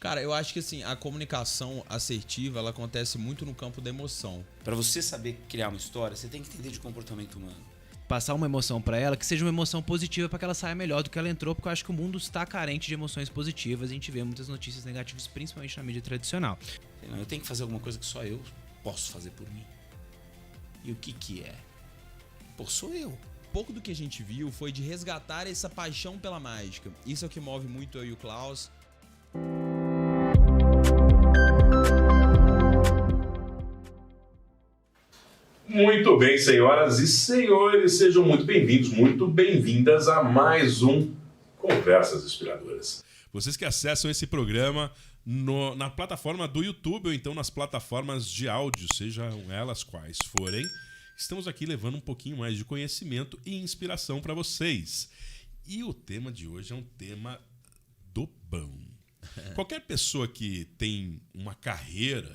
Cara, eu acho que assim, a comunicação assertiva, ela acontece muito no campo da emoção. Para você saber criar uma história, você tem que entender de comportamento humano. Passar uma emoção pra ela que seja uma emoção positiva pra que ela saia melhor do que ela entrou, porque eu acho que o mundo está carente de emoções positivas. A gente vê muitas notícias negativas, principalmente na mídia tradicional. Eu tenho que fazer alguma coisa que só eu posso fazer por mim. E o que é? Pô, sou eu. Pouco do que a gente viu foi de resgatar essa paixão pela mágica. Isso é o que move muito eu e o Klaus. Muito bem, senhoras e senhores, sejam muito bem-vindos, muito bem-vindas a mais um Conversas Inspiradoras. Vocês que acessam esse programa na plataforma do YouTube ou então nas plataformas de áudio, sejam elas quais forem, estamos aqui levando um pouquinho mais de conhecimento e inspiração para vocês. E o tema de hoje é um tema do bom. Qualquer pessoa que tem uma carreira,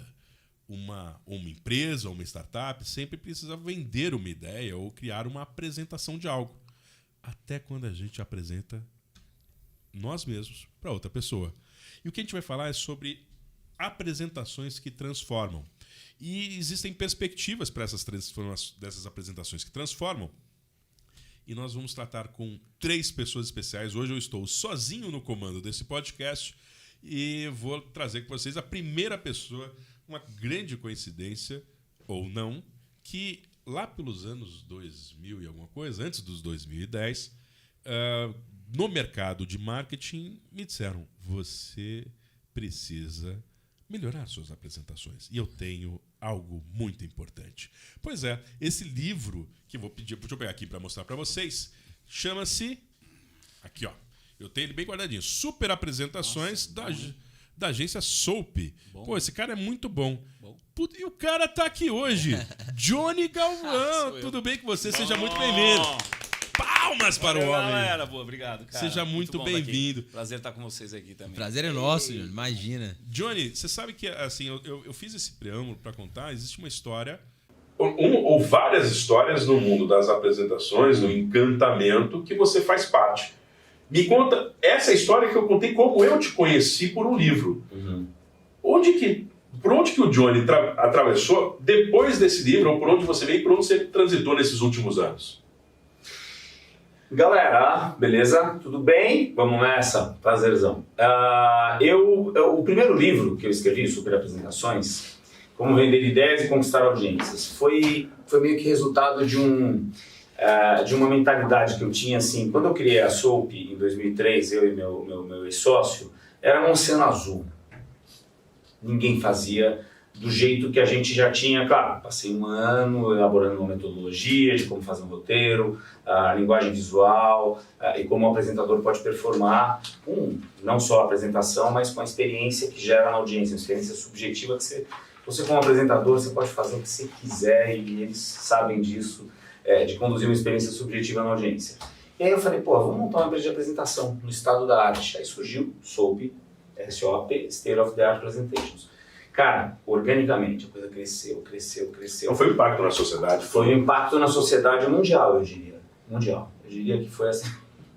uma empresa ou uma startup sempre precisa vender uma ideia ou criar uma apresentação de algo. Até quando a gente apresenta nós mesmos para outra pessoa. E o que a gente vai falar é sobre apresentações que transformam. E existem perspectivas para dessas apresentações que transformam. E nós vamos tratar com 3 pessoas especiais. Hoje eu estou sozinho no comando desse podcast e vou trazer com vocês a primeira pessoa, uma grande coincidência, ou não, que lá pelos anos 2000 e alguma coisa, antes dos 2010, no mercado de marketing, me disseram, você precisa melhorar suas apresentações. E eu tenho algo muito importante. Pois é, esse livro, que eu vou pedir, deixa eu pegar aqui para mostrar para vocês, chama-se, aqui ó, eu tenho ele bem guardadinho, Super Apresentações da agência Soap. Bom. Pô, esse cara é muito bom. Puta, e o cara tá aqui hoje. Johnny Galvão. Tudo bem com você? Seja muito bem-vindo. Palmas para o homem. Galera, boa, obrigado, cara. Seja muito bem-vindo. Prazer estar com vocês aqui também. Prazer é nosso, Johnny. Imagina. Johnny, você sabe que assim, eu fiz esse preâmbulo para contar, existe uma história... Ou várias histórias no mundo das apresentações, no encantamento, que você faz parte. Me conta essa história que eu contei, como eu te conheci por um livro. Uhum. Por onde que o Johnny atravessou depois desse livro, ou por onde você veio e por onde você transitou nesses últimos anos? Galera, beleza? Tudo bem? Vamos nessa? Prazerzão. O primeiro livro que eu escrevi, Super Apresentações, Como Vender Ideias e Conquistar Audiências, foi meio que resultado de uma mentalidade que eu tinha, assim, quando eu criei a Soap em 2003, eu e meu ex-sócio, era um oceano azul. Ninguém fazia do jeito que a gente já tinha. Claro, passei um ano elaborando uma metodologia de como fazer um roteiro, a linguagem visual e como o apresentador pode performar não só a apresentação, mas com a experiência que gera na audiência, uma experiência subjetiva que você como apresentador, você pode fazer o que você quiser e eles sabem disso, de conduzir uma experiência subjetiva na audiência. E aí eu falei, vamos montar uma empresa de apresentação no estado da arte. Aí surgiu SOAP, S-O-A-P, State of the Art Presentations. Cara, organicamente, a coisa cresceu. Não foi um impacto na sociedade? Foi um impacto na sociedade mundial, eu diria. Mundial. Eu diria que foi assim.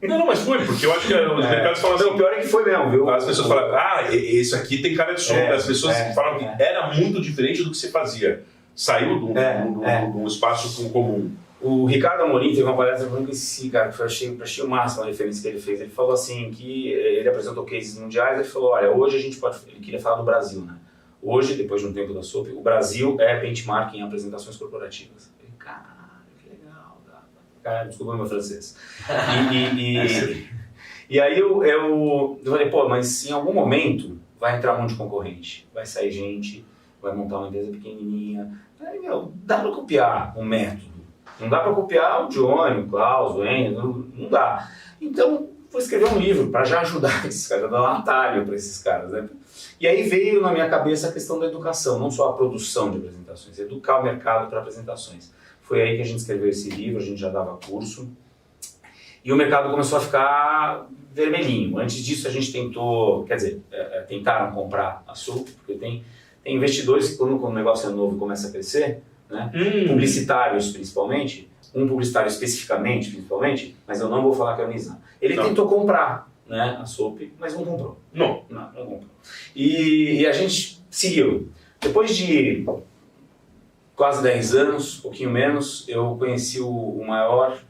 Não, mas foi, porque eu acho que os mercados falam assim... O pior é que foi mesmo, viu? As pessoas falam, esse aqui tem cara de som. As pessoas falam que era muito diferente do que se fazia. Saiu de um espaço comum. O Ricardo Amorim teve uma palestra que eu nunca esqueci, cara, que eu achei o máximo a referência que ele fez. Ele falou assim, que ele apresentou cases mundiais, ele falou, olha, hoje a gente pode... Ele queria falar do Brasil, né? Hoje, depois de um tempo da SOAP, o Brasil é benchmark em apresentações corporativas. Eu falei, caralho, que legal. Cara, desculpa o meu francês. E aí eu falei, mas em algum momento vai entrar um monte de concorrente, vai sair gente, vai montar uma empresa pequenininha. Aí, dá pra copiar um método. Não dá para copiar o Johnny, o Klaus, o Enio, não dá. Então, vou escrever um livro para já ajudar esses caras, dar um atalho para esses caras, né? E aí veio na minha cabeça a questão da educação, não só a produção de apresentações, educar o mercado para apresentações. Foi aí que a gente escreveu esse livro, a gente já dava curso. E o mercado começou a ficar vermelhinho. Antes disso a gente tentou, tentaram comprar a SOAP, porque tem investidores que quando o negócio é novo e começa a crescer, né? Publicitários principalmente, um publicitário especificamente, mas eu não vou falar que é o Nizam. Ele tentou comprar, né, a Soap, mas não comprou. Não. Não comprou. E a gente seguiu. Depois de quase 10 anos, um pouquinho menos, eu conheci o maior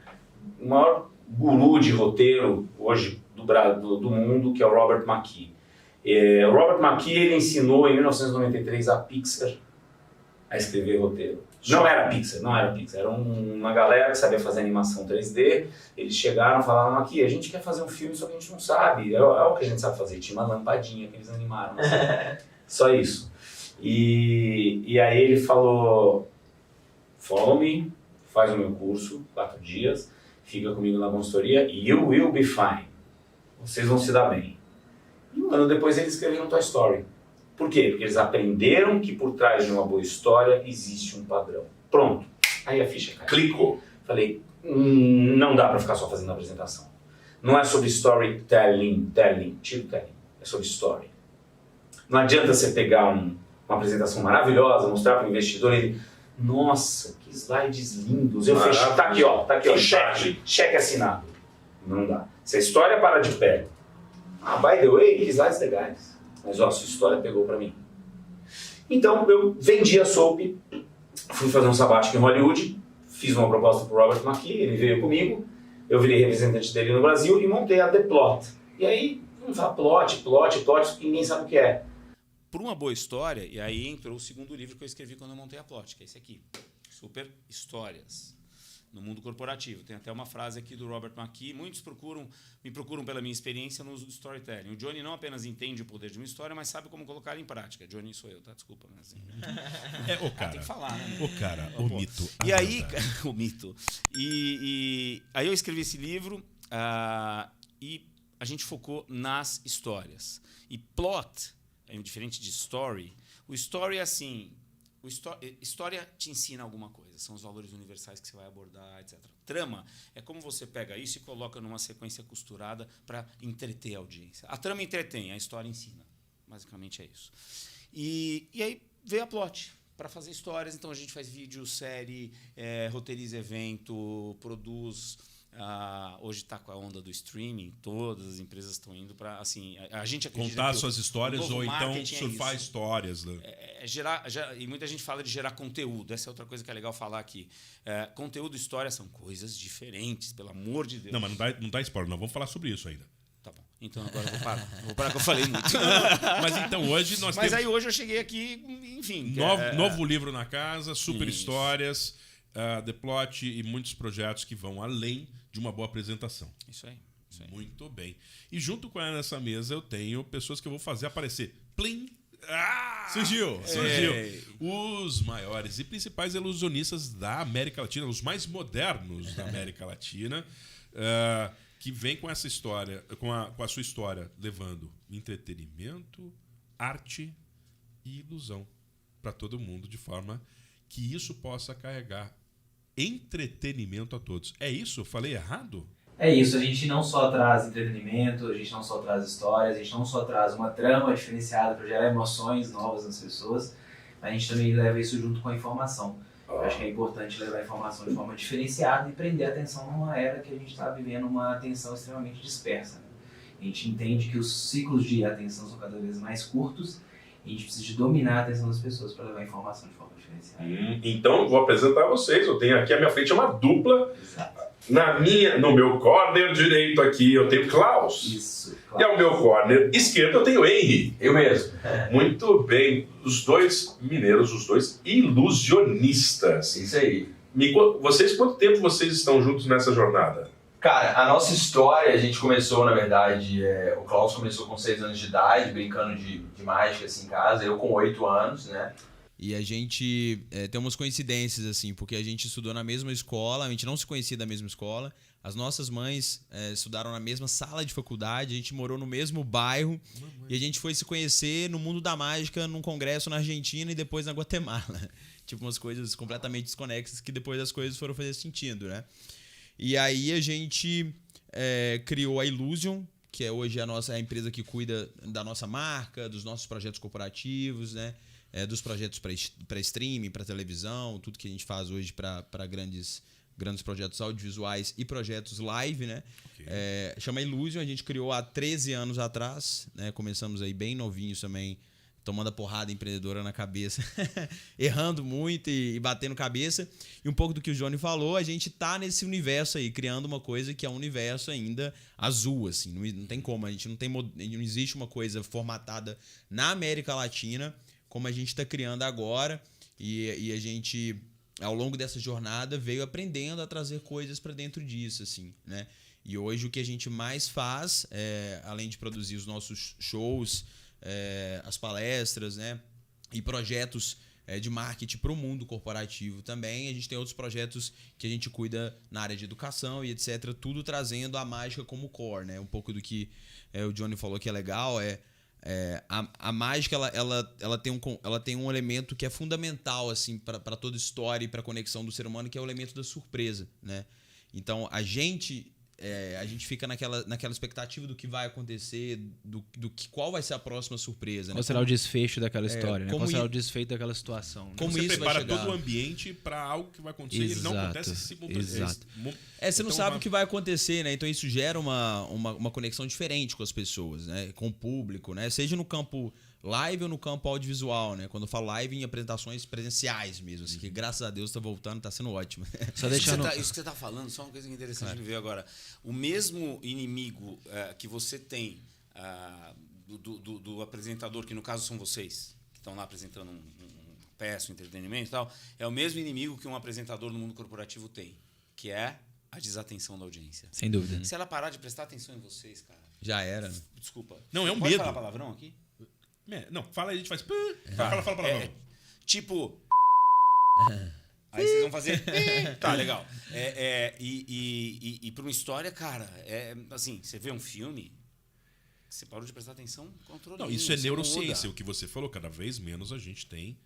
guru de roteiro hoje do mundo, que é o Robert McKee. O Robert McKee, ele ensinou em 1993 a Pixar a escrever roteiro. Não era Pixar, era uma galera que sabia fazer animação 3D. Eles chegaram e falaram: aqui, a gente quer fazer um filme, só que a gente não sabe. É o que a gente sabe fazer. Tinha uma lampadinha que eles animaram. Só isso. E aí ele falou: follow me, faz o meu curso, 4 dias, fica comigo na consultoria, you will be fine. Vocês vão se dar bem. E um ano depois eles escreveram Toy Story. Por quê? Porque eles aprenderam que por trás de uma boa história existe um padrão. Pronto. Aí a ficha caiu. Clicou. Falei, não dá pra ficar só fazendo apresentação. Não é sobre storytelling, tiro telling. É sobre story. Não adianta você pegar uma apresentação maravilhosa, mostrar para o investidor, ele, nossa, que slides lindos. Eu fechei, tá aqui, ó, cheque assinado. Não dá. Se a história para de pé, by the way, que slides legais. Mas ó, sua história pegou pra mim. Então eu vendi a Soap, fui fazer um sabático em Hollywood, fiz uma proposta pro Robert McKee, ele veio comigo, eu virei representante dele no Brasil e montei a The Plot. E aí, vamos falar plot, ninguém sabe o que é. Por uma boa história, e aí entrou o segundo livro que eu escrevi quando eu montei a Plot, que é esse aqui, Super Histórias. No mundo corporativo. Tem até uma frase aqui do Robert McKee. Muitos me procuram pela minha experiência no uso do storytelling. O Johnny não apenas entende o poder de uma história, mas sabe como colocá-la em prática. Johnny sou eu, tá? Desculpa. Mas, assim, É o cara. tem que falar, né? O cara, o mito. E aí, o mito. E aí eu escrevi esse livro e a gente focou nas histórias. E plot, diferente de story, o story é assim... História te ensina alguma coisa, são os valores universais que você vai abordar, etc. Trama é como você pega isso e coloca numa sequência costurada para entreter a audiência. A trama entretém, a história ensina. Basicamente é isso. E aí veio a Plot para fazer histórias. Então a gente faz vídeo, série, roteiriza evento, produz. Hoje está com a onda do streaming, todas as empresas estão indo para, assim, a gente acredita contar que suas histórias ou então surfar isso. histórias, né? E muita gente fala de gerar conteúdo. Essa é outra coisa que é legal falar aqui. Conteúdo e história são coisas diferentes, pelo amor de Deus. Não, mas não dá spoiler, não vamos falar sobre isso ainda. Tá bom. Então agora eu vou parar que eu falei muito. Mas então hoje nós temos... Mas aí hoje eu cheguei aqui, enfim... Novo livro na casa, super histórias, The Plot e muitos projetos que vão além de uma boa apresentação. Isso aí. Muito bem. E junto com ela nessa mesa eu tenho pessoas que eu vou fazer aparecer. Plim! Surgiu! Os maiores e principais ilusionistas da América Latina, os mais modernos da América Latina, que vem com essa história, com a sua história, levando entretenimento, arte e ilusão para todo mundo, de forma que isso possa carregar entretenimento a todos. É isso? Falei errado? É isso, a gente não só traz entretenimento, a gente não só traz histórias, a gente não só traz uma trama diferenciada para gerar emoções novas nas pessoas, mas a gente também leva isso junto com a informação. Eu acho que é importante levar a informação de forma diferenciada e prender a atenção numa era que a gente está vivendo uma atenção extremamente dispersa. Né? A gente entende que os ciclos de atenção são cada vez mais curtos e a gente precisa de dominar a atenção das pessoas para levar a informação de forma diferenciada. Então, vou apresentar vocês. Eu tenho aqui à minha frente uma dupla. Exato. No meu corner direito aqui eu tenho Klaus. Isso, Klaus. E ao meu corner esquerdo eu tenho Henry. Eu mesmo. Muito bem. Os dois mineiros, os dois ilusionistas. Isso aí. Quanto tempo vocês estão juntos nessa jornada? Cara, a nossa história, a gente começou, na verdade, o Klaus começou com 6 anos de idade, brincando de mágica assim, em casa, eu com 8 anos, né? E a gente tem umas coincidências, assim, porque a gente estudou na mesma escola, a gente não se conhecia da mesma escola, as nossas mães estudaram na mesma sala de faculdade, a gente morou no mesmo bairro e a gente foi se conhecer no mundo da mágica num congresso na Argentina e depois na Guatemala. Tipo, umas coisas completamente desconexas que depois as coisas foram fazer sentido, né? E aí a gente criou a Illusion, que é hoje a empresa que cuida da nossa marca, dos nossos projetos corporativos, né? Dos projetos para streaming, para televisão, tudo que a gente faz hoje para grandes grandes projetos audiovisuais e projetos live, né? Ok. Chama Illusion, a gente criou há 13 anos atrás, né? Começamos aí bem novinhos também, tomando a porrada empreendedora na cabeça, errando muito e batendo cabeça. E um pouco do que o Johnny falou, a gente tá nesse universo aí, criando uma coisa que é um universo ainda azul, assim. Não tem como, a gente não existe uma coisa formatada na América Latina como a gente tá criando agora. E a gente, ao longo dessa jornada, veio aprendendo a trazer coisas para dentro disso, assim, né? E hoje o que a gente mais faz, além de produzir os nossos shows, as palestras, né, e projetos de marketing para o mundo corporativo também. A gente tem outros projetos que a gente cuida na área de educação e etc. Tudo trazendo a mágica como core, né? Um pouco do que o Johnny falou que é legal a mágica ela tem um elemento que é fundamental assim para toda história e para a conexão do ser humano, que é o elemento da surpresa, né? Então a gente fica naquela expectativa do que vai acontecer, qual vai ser a próxima surpresa. Qual Né? será o desfecho daquela história, né? Qual será i- o desfecho daquela situação. Né? Como Você isso vai prepara chegar? todo o ambiente para algo que vai acontecer e ele não acontece simultaneamente. Exato. Você não sabe o que vai acontecer, né? Então isso gera uma conexão diferente com as pessoas, né? Com o público, né? Seja no campo live ou no campo audiovisual, né? Quando eu falo live, em apresentações presenciais mesmo, assim, que graças a Deus tá voltando, tá sendo ótimo. Só deixando... Isso que você tá falando, só uma coisa interessante me veio agora. O mesmo inimigo que você tem do apresentador, que no caso são vocês, que estão lá apresentando uma peça, um entretenimento e tal, é o mesmo inimigo que um apresentador no mundo corporativo tem, que é a desatenção da audiência. Sem dúvida. Se ela parar de prestar atenção em vocês, cara... Já era, né? Desculpa. Não, é um Pode medo. falar palavrão aqui? Não, fala aí, a gente faz. Fala palavrão. Tipo. Aí vocês vão fazer. Tá, legal. E pra uma história, cara, assim, você vê um filme, você parou de prestar atenção, controle. Não, isso é neurociência. O que você falou, cada vez menos a gente tem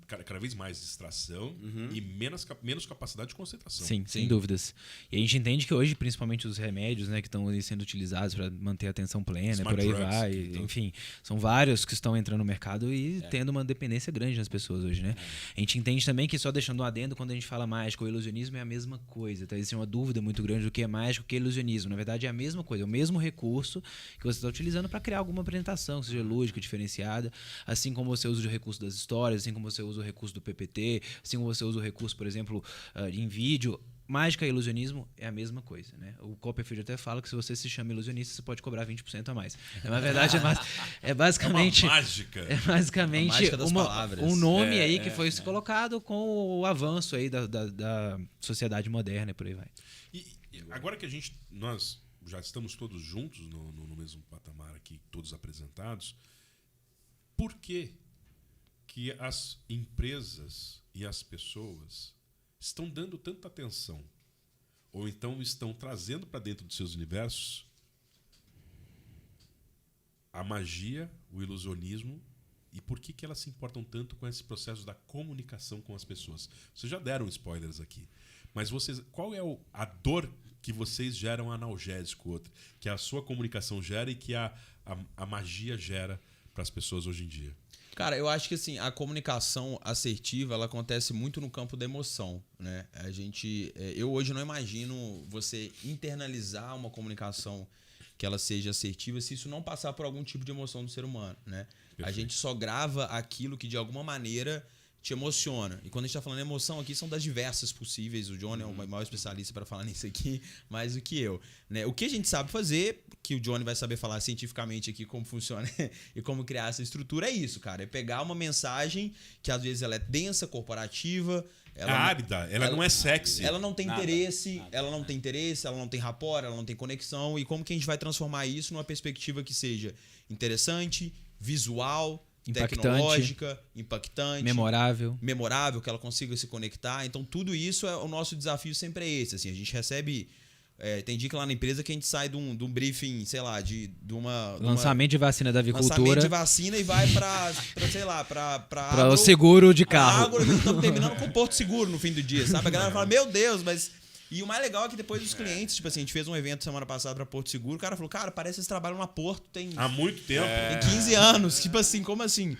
cada vez mais distração e menos capacidade de concentração. Sim, sem dúvidas. E a gente entende que hoje, principalmente os remédios, né, que estão sendo utilizados para manter a atenção plena, Smart por aí drugs, vai. então. Enfim, são vários que estão entrando no mercado e tendo uma dependência grande nas pessoas hoje, né? A gente entende também que, só deixando um adendo, quando a gente fala mágica ou ilusionismo, é a mesma coisa. Então, existe uma dúvida muito grande do que é mágica e o que é ilusionismo. Na verdade, é a mesma coisa, é o mesmo recurso que você está utilizando para criar alguma apresentação, que seja lúdica, diferenciada, assim como você usa o recurso das histórias, assim como você usa o recurso do PPT, assim como você usa o recurso, por exemplo, em vídeo. Mágica e ilusionismo é a mesma coisa, né? O Copperfield até fala que se você se chama ilusionista, você pode cobrar 20% a mais. Na verdade, é basicamente... É uma mágica. É basicamente A mágica das palavras. um nome aí que foi se colocado com o avanço aí da sociedade moderna e por aí vai. E agora que nós já estamos todos juntos no mesmo patamar aqui, todos apresentados, por que as empresas e as pessoas estão dando tanta atenção, ou então estão trazendo para dentro dos seus universos a magia, o ilusionismo, e por que elas se importam tanto com esse processo da comunicação com as pessoas? Vocês já deram spoilers aqui, mas qual é a dor que vocês geram analgésico, outra, que a sua comunicação gera e que a magia gera para as pessoas hoje em dia? Cara, eu acho que assim, a comunicação assertiva, ela acontece muito no campo da emoção, né? Eu hoje não imagino você internalizar uma comunicação que ela seja assertiva se isso não passar por algum tipo de emoção do ser humano, né? Perfeito. A gente só grava aquilo que de alguma maneira te emociona. E quando a gente está falando de emoção aqui, são das diversas possíveis. O Johnny é o maior especialista para falar nisso aqui, mais do que eu, né? O que a gente sabe fazer, que o Johnny vai saber falar cientificamente aqui como funciona e como criar essa estrutura, é isso, cara. É pegar uma mensagem que às vezes ela é densa, corporativa, árida, ela não é sexy. ela não tem interesse, ela não tem rapport, ela não tem conexão. E como que a gente vai transformar isso numa perspectiva que seja interessante, visual, Impactante, tecnológica, impactante, memorável, que ela consiga se conectar. Então tudo isso o nosso desafio sempre é esse. Assim, a gente recebe... tem dia que lá na empresa que a gente sai de um briefing, sei lá, de uma... lançamento de vacina da avicultura. Lançamento de vacina e vai pra sei lá, pra o seguro de carro. Agro, estamos terminando com o Porto Seguro no fim do dia, sabe? A galera fala, meu Deus, mas... E o mais legal é que depois os clientes, tipo assim, a gente fez um evento semana passada pra Porto Seguro, o cara falou, cara, parece que eles trabalham na Porto há muito tempo. tem 15 anos. Tipo assim, como assim?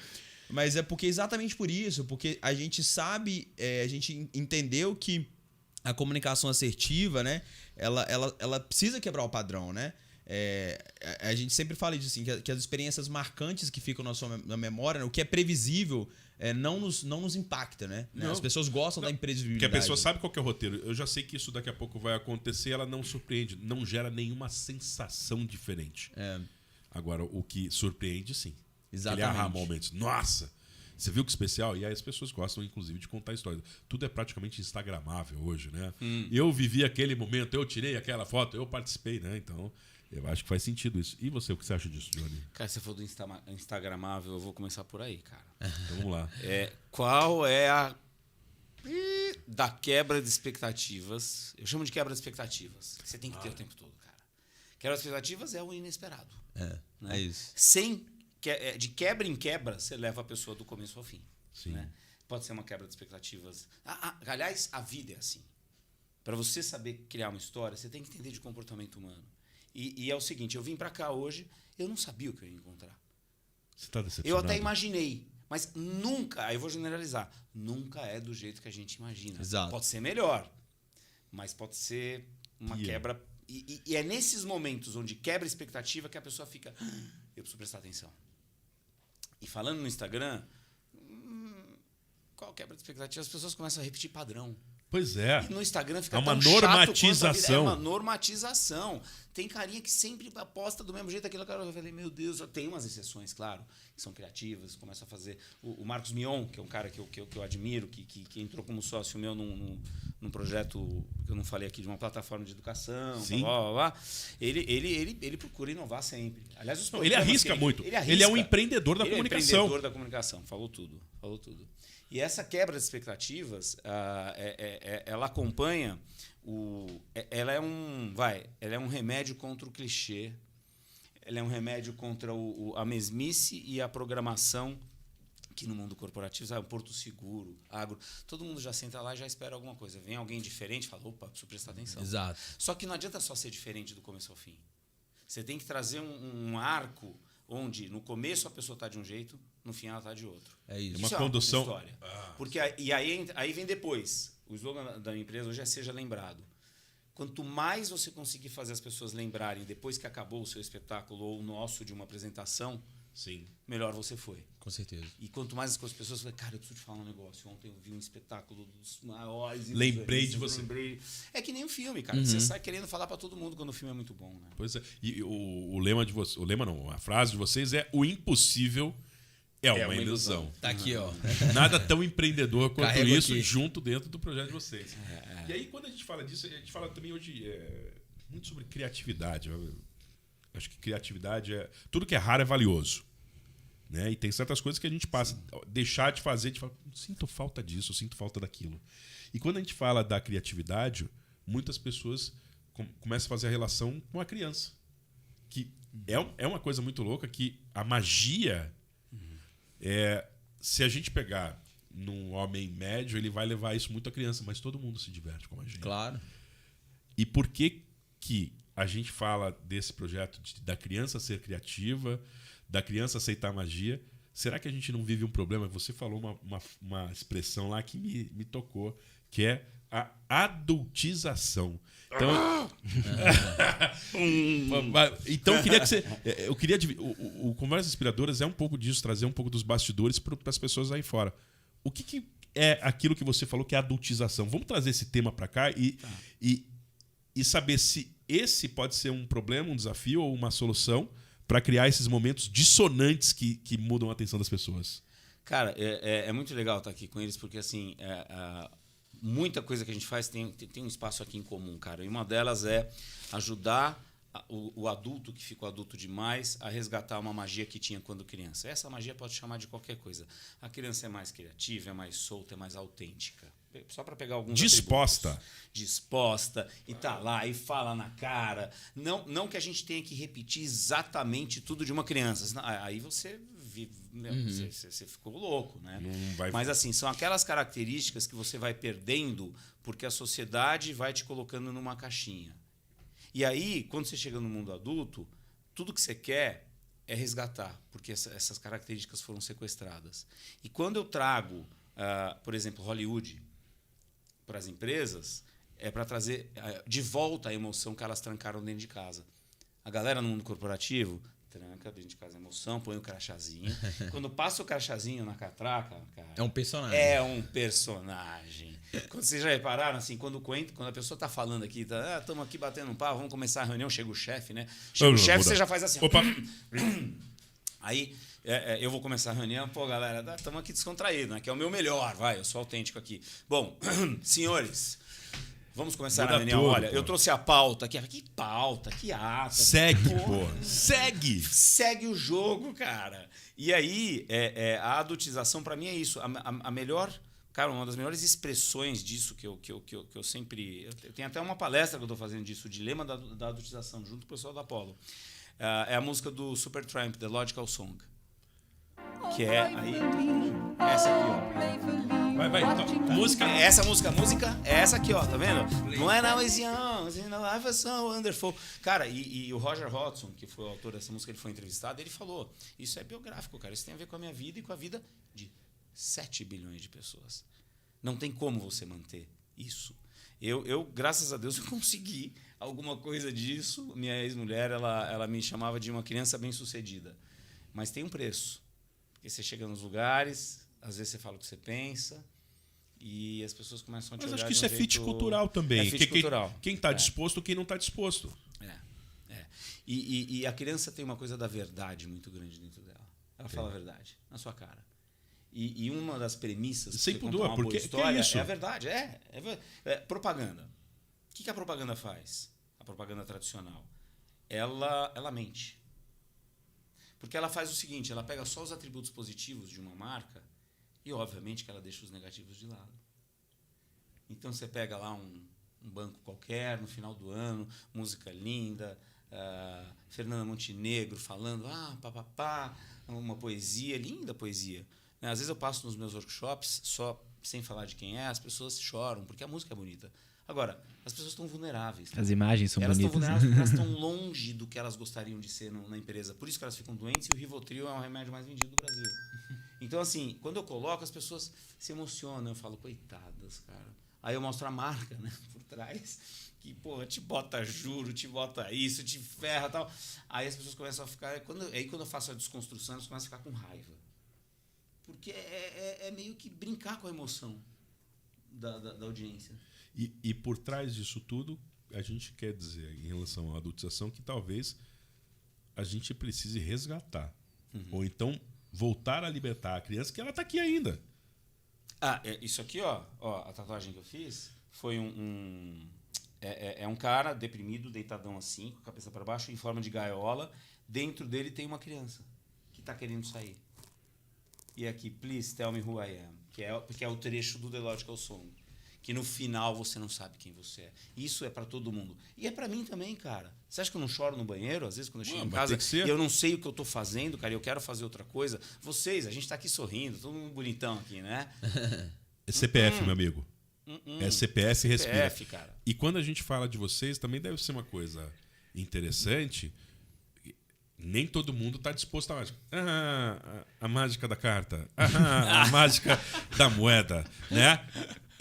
Mas é porque exatamente por isso, porque a gente sabe, a gente entendeu que a comunicação assertiva, né? Ela precisa quebrar o padrão, né? A gente sempre fala disso, assim, que as experiências marcantes que ficam na memória, né? O que é previsível não nos impacta, né? Não. As pessoas gostam da imprevisibilidade. Porque a pessoa sabe qual que é o roteiro. Eu já sei que isso daqui a pouco vai acontecer, ela não surpreende, não gera nenhuma sensação diferente. Agora, o que surpreende, sim. Exatamente. Ele momentos. Nossa! Você viu que especial? E aí as pessoas gostam, inclusive, de contar histórias. Tudo é praticamente instagramável hoje, né? Eu vivi aquele momento, eu tirei aquela foto, eu participei, né? Então, eu acho que faz sentido isso. E você, o que você acha disso, Johnny? Cara, se você for do instagramável, eu vou começar por aí, cara. Então vamos lá. Qual é a da quebra de expectativas? Eu chamo de quebra de expectativas. Você tem que ter o tempo todo, cara. Quebra de expectativas é o inesperado. É isso. De quebra em quebra, você leva a pessoa do começo ao fim. Sim. Né? Pode ser uma quebra de expectativas. Aliás, a vida é assim. Para você saber criar uma história, você tem que entender de comportamento humano. E é o seguinte, eu vim para cá hoje, eu não sabia o que eu ia encontrar. Você está decepcionado? Eu até imaginei, mas nunca, aí eu vou generalizar, nunca é do jeito que a gente imagina. Exato. Pode ser melhor, mas pode ser uma quebra. E é nesses momentos onde quebra a expectativa que a pessoa fica, eu preciso prestar atenção. E falando no Instagram, qual quebra de expectativa? As pessoas começam a repetir padrão. Pois é. E no Instagram fica É uma tão chato quanto a vida. normatização. É uma normatização. Tem carinha que sempre aposta do mesmo jeito aquilo. Cara, eu falei, meu Deus, tem umas exceções, claro, que são criativas, começam a fazer. O Marcos Mion, que é um cara que eu admiro, que entrou como sócio meu num projeto que eu não falei aqui, de uma plataforma de educação, Sim. blá, blá, blá. Ele procura inovar sempre. Aliás, os Ele arrisca muito. Ele é um empreendedor da comunicação. É um empreendedor da comunicação. Falou tudo. E essa quebra de expectativas, ela acompanha ela é um remédio contra o clichê, ela é um remédio contra a mesmice e a programação que no mundo corporativo, sabe, Porto Seguro, agro, todo mundo já senta lá e já espera alguma coisa. Vem alguém diferente e fala, opa, preciso prestar atenção. Exato. Só que não adianta só ser diferente do começo ao fim. Você tem que trazer um arco onde no começo a pessoa está de um jeito, no fim ela está de outro. É isso. Uma condução. História. Porque aí vem depois. O slogan da minha empresa hoje é seja lembrado. Quanto mais você conseguir fazer as pessoas lembrarem depois que acabou o seu espetáculo ou o nosso de uma apresentação, Sim. melhor você foi. Com certeza. E quanto mais as pessoas falam, cara, eu preciso te falar um negócio. Ontem eu vi um espetáculo dos maiores. Lembrei de você. É que nem um filme, cara. Você sai querendo falar para todo mundo quando o filme é muito bom, né? Pois é. E o lema de vocês, o lema não, a frase de vocês é: o impossível é uma ilusão. Tá aqui, ó. Nada tão empreendedor quanto Carrego isso aqui. junto dentro do projeto de vocês. E aí, quando a gente fala disso, a gente fala também hoje muito sobre criatividade. Eu acho que criatividade tudo que é raro é valioso. Né? E tem certas coisas que a gente passa a deixar de fazer, a gente fala, sinto falta disso, sinto falta daquilo. E quando a gente fala da criatividade, muitas pessoas começam a fazer a relação com a criança. Que é uma coisa muito louca, que a magia, se a gente pegar num homem médio, ele vai levar isso muito à criança, mas todo mundo se diverte com a magia. Claro. E por que a gente fala desse projeto da criança ser criativa, da criança aceitar magia? Será que a gente não vive um problema? Você falou uma expressão lá que me tocou, que é a adultização. Então eu queria o Conversas Inspiradoras é um pouco disso, trazer um pouco dos bastidores para as pessoas aí fora. O que é aquilo que você falou que é adultização? Vamos trazer esse tema para cá e saber se esse pode ser um problema, um desafio ou uma solução para criar esses momentos dissonantes que mudam a atenção das pessoas. Cara, é muito legal estar aqui com eles, porque assim, muita coisa que a gente faz tem um espaço aqui em comum, cara. E uma delas é ajudar o adulto que ficou adulto demais a resgatar uma magia que tinha quando criança. Essa magia pode chamar de qualquer coisa. A criança é mais criativa, é mais solta, é mais autêntica. Só para pegar alguns disposta e tá lá e fala na cara. Não que a gente tenha que repetir exatamente tudo de uma criança, senão, aí você você ficou louco, né? Mas assim, são aquelas características que você vai perdendo porque a sociedade vai te colocando numa caixinha. E aí, quando você chega no mundo adulto, tudo que você quer é resgatar, porque essas características foram sequestradas. E quando eu trago, por exemplo, Hollywood para as empresas, é para trazer de volta a emoção que elas trancaram dentro de casa. A galera no mundo corporativo tranca dentro de casa a emoção, põe o crachazinho. Quando passa o crachazinho na catraca, cara... É um personagem. É um personagem. Quando vocês já repararam, assim, quando a pessoa tá falando aqui, estamos aqui batendo um papo, vamos começar a reunião, chega o chefe, né? Chega o chefe, você já faz assim... Opa! Aí... eu vou começar a reunião, pô, galera, estamos aqui descontraídos, né? Que é o meu melhor, eu sou autêntico aqui. Bom, senhores, vamos começar a reunião. Olha, eu trouxe a pauta aqui. Que pauta, que ata. Segue, pô. Segue! Segue o jogo, cara. E aí, a adultização, para mim, é isso. A melhor... Cara, uma das melhores expressões disso que eu sempre... Eu tenho até uma palestra que eu estou fazendo disso, o dilema da adultização, junto com o pessoal da Apollo. É a música do Supertramp, The Logical Song. Que é aí. Essa aqui, ó. Vai. Música. Essa música é essa aqui, ó. Tá vendo? When I was young, life was so wonderful. Cara, e o Roger Hodgson, que foi o autor dessa música, ele foi entrevistado, ele falou: isso é biográfico, cara. Isso tem a ver com a minha vida e com a vida de 7 bilhões de pessoas. Não tem como você manter isso. Eu graças a Deus, eu consegui alguma coisa disso. Minha ex-mulher, ela me chamava de uma criança bem-sucedida. Mas tem um preço. Porque você chega nos lugares, às vezes você fala o que você pensa, e as pessoas começam a te olhar. Mas acho que isso é fit cultural também. É fit cultural. Quem está disposto, quem não está disposto. E a criança tem uma coisa da verdade muito grande dentro dela. Ela fala a verdade, na sua cara. E uma das premissas sem de pudor, uma boa porque história é isso? é a verdade. Propaganda. O que a propaganda faz? A propaganda tradicional. Ela mente. Porque ela faz o seguinte, ela pega só os atributos positivos de uma marca e, obviamente, que ela deixa os negativos de lado. Então, você pega lá um banco qualquer, no final do ano, música linda, Fernanda Montenegro falando, uma poesia, linda poesia. Às vezes eu passo nos meus workshops, só sem falar de quem é, as pessoas choram, porque a música é bonita. Agora, as pessoas estão vulneráveis. As imagens são bonitas. Elas estão vulneráveis porque elas estão longe do que elas gostariam de ser na empresa. Por isso que elas ficam doentes e o Rivotril é o remédio mais vendido do Brasil. Então, assim, quando eu coloco, as pessoas se emocionam. Eu falo, coitadas, cara. Aí eu mostro a marca, né, por trás, que, pô, te bota juro, te bota isso, te ferra e tal. Aí as pessoas começam a ficar... Quando eu faço a desconstrução, elas começam a ficar com raiva. Porque é meio que brincar com a emoção da audiência. E por trás disso tudo, a gente quer dizer, em relação à adultização, que talvez a gente precise resgatar. Ou então voltar a libertar a criança, que ela está aqui ainda. Isso aqui, ó, a tatuagem que eu fiz foi um cara deprimido, deitadão assim, com a cabeça para baixo, em forma de gaiola. Dentro dele tem uma criança que está querendo sair. E aqui, please tell me who I am, que é o trecho do The Logical Song. Que no final você não sabe quem você é. Isso é para todo mundo. E é para mim também, cara. Você acha que eu não choro no banheiro? Às vezes, quando eu chego em casa e eu não sei o que eu tô fazendo, cara, eu quero fazer outra coisa. Vocês, a gente tá aqui sorrindo, todo mundo bonitão aqui, né? É CPF, meu amigo. É CPF e respira. CPF, cara. E quando a gente fala de vocês, também deve ser uma coisa interessante. Nem todo mundo está disposto à mágica. A mágica da carta. A mágica da moeda, né?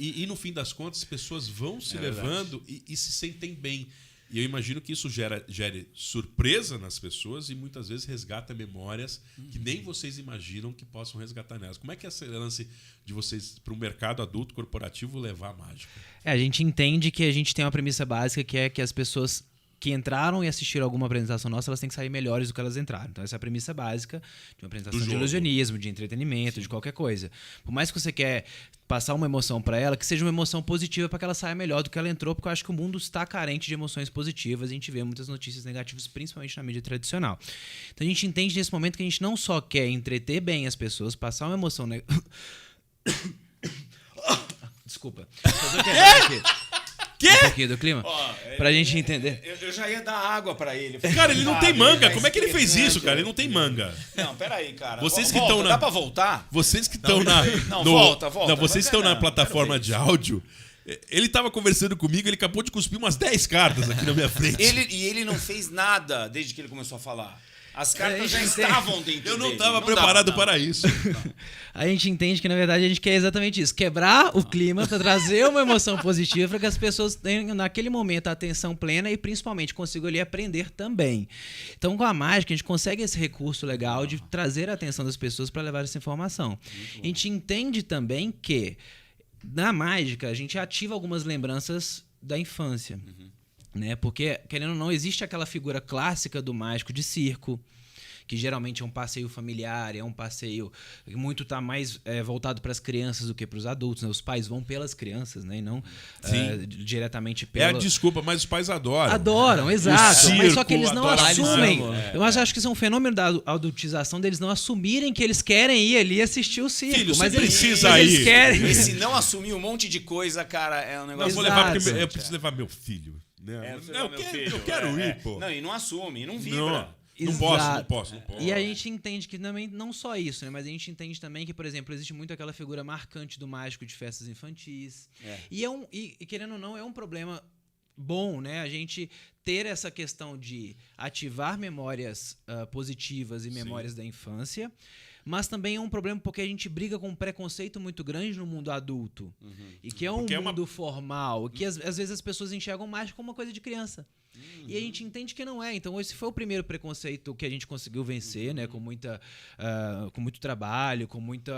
E no fim das contas, as pessoas vão se levando e se sentem bem. E eu imagino que isso gere surpresa nas pessoas e muitas vezes resgata memórias que nem vocês imaginam que possam resgatar nelas. Como é que é esse lance de vocês, para o mercado adulto corporativo, levar a mágica? A gente entende que a gente tem uma premissa básica que é que as pessoas que entraram e assistiram alguma apresentação nossa, elas têm que sair melhores do que elas entraram. Então essa é a premissa básica de uma apresentação de ilusionismo, de entretenimento, de qualquer coisa. Por mais que você quer passar uma emoção para ela, que seja uma emoção positiva para que ela saia melhor do que ela entrou, porque eu acho que o mundo está carente de emoções positivas e a gente vê muitas notícias negativas, principalmente na mídia tradicional. Então a gente entende nesse momento que a gente não só quer entreter bem as pessoas, passar uma emoção Desculpa. Quê? Um pouquinho do clima? Pra gente entender. Eu já ia dar água pra ele. Cara, ele não tem manga. Como é que ele fez isso, cara? Ele não tem manga. Não, peraí, cara. Vocês que estão na... Dá pra voltar? Vocês que estão na... Não, volta. Não, vocês que estão na plataforma de áudio... Ele tava conversando comigo, ele acabou de cuspir umas 10 cartas aqui na minha frente. Ele não fez nada desde que ele começou a falar. As cartas já estavam dentro Eu não dele. estava dava, preparado não. para isso. A gente entende que, na verdade, a gente quer exatamente isso. Quebrar o clima para trazer uma emoção positiva para que as pessoas tenham, naquele momento, a atenção plena e, principalmente, consigam ali aprender também. Então, com a mágica, a gente consegue esse recurso legal de trazer a atenção das pessoas para levar essa informação. A gente entende também que, na mágica, a gente ativa algumas lembranças da infância. Né? Porque, querendo ou não, existe aquela figura clássica do mágico de circo, que geralmente é um passeio familiar, é um passeio que muito está mais voltado para as crianças do que para os adultos. Né? Os pais vão pelas crianças, né? E não diretamente É a pela... desculpa, mas os pais adoram. Adoram, exato. circo, Mas só que eles não adoram assumem. samba. Eu acho que isso é um fenômeno da adultização deles não assumirem que eles querem ir ali assistir o circo. Filho, mas você eles, precisa mas eles ir. querem. E se não assumir um monte de coisa, cara, é um Eu negócio... vou levar porque Exato. eu preciso levar meu filho. Né? Eu quero ir, pô. Não, e não assume, e não vibra. Não Exato. posso. E a gente entende que também, não só isso, né? Mas a gente entende também que, por exemplo, existe muito aquela figura marcante do mágico de festas infantis. E querendo ou não, é um problema bom, né? A gente ter essa questão de ativar memórias positivas e memórias da infância, mas também é um problema porque a gente briga com um preconceito muito grande no mundo adulto. E que é um mundo formal, que às vezes as pessoas enxergam mágico como uma coisa de criança. E a gente entende que não é. Então, esse foi o primeiro preconceito que a gente conseguiu vencer, né? Com muito trabalho, com muito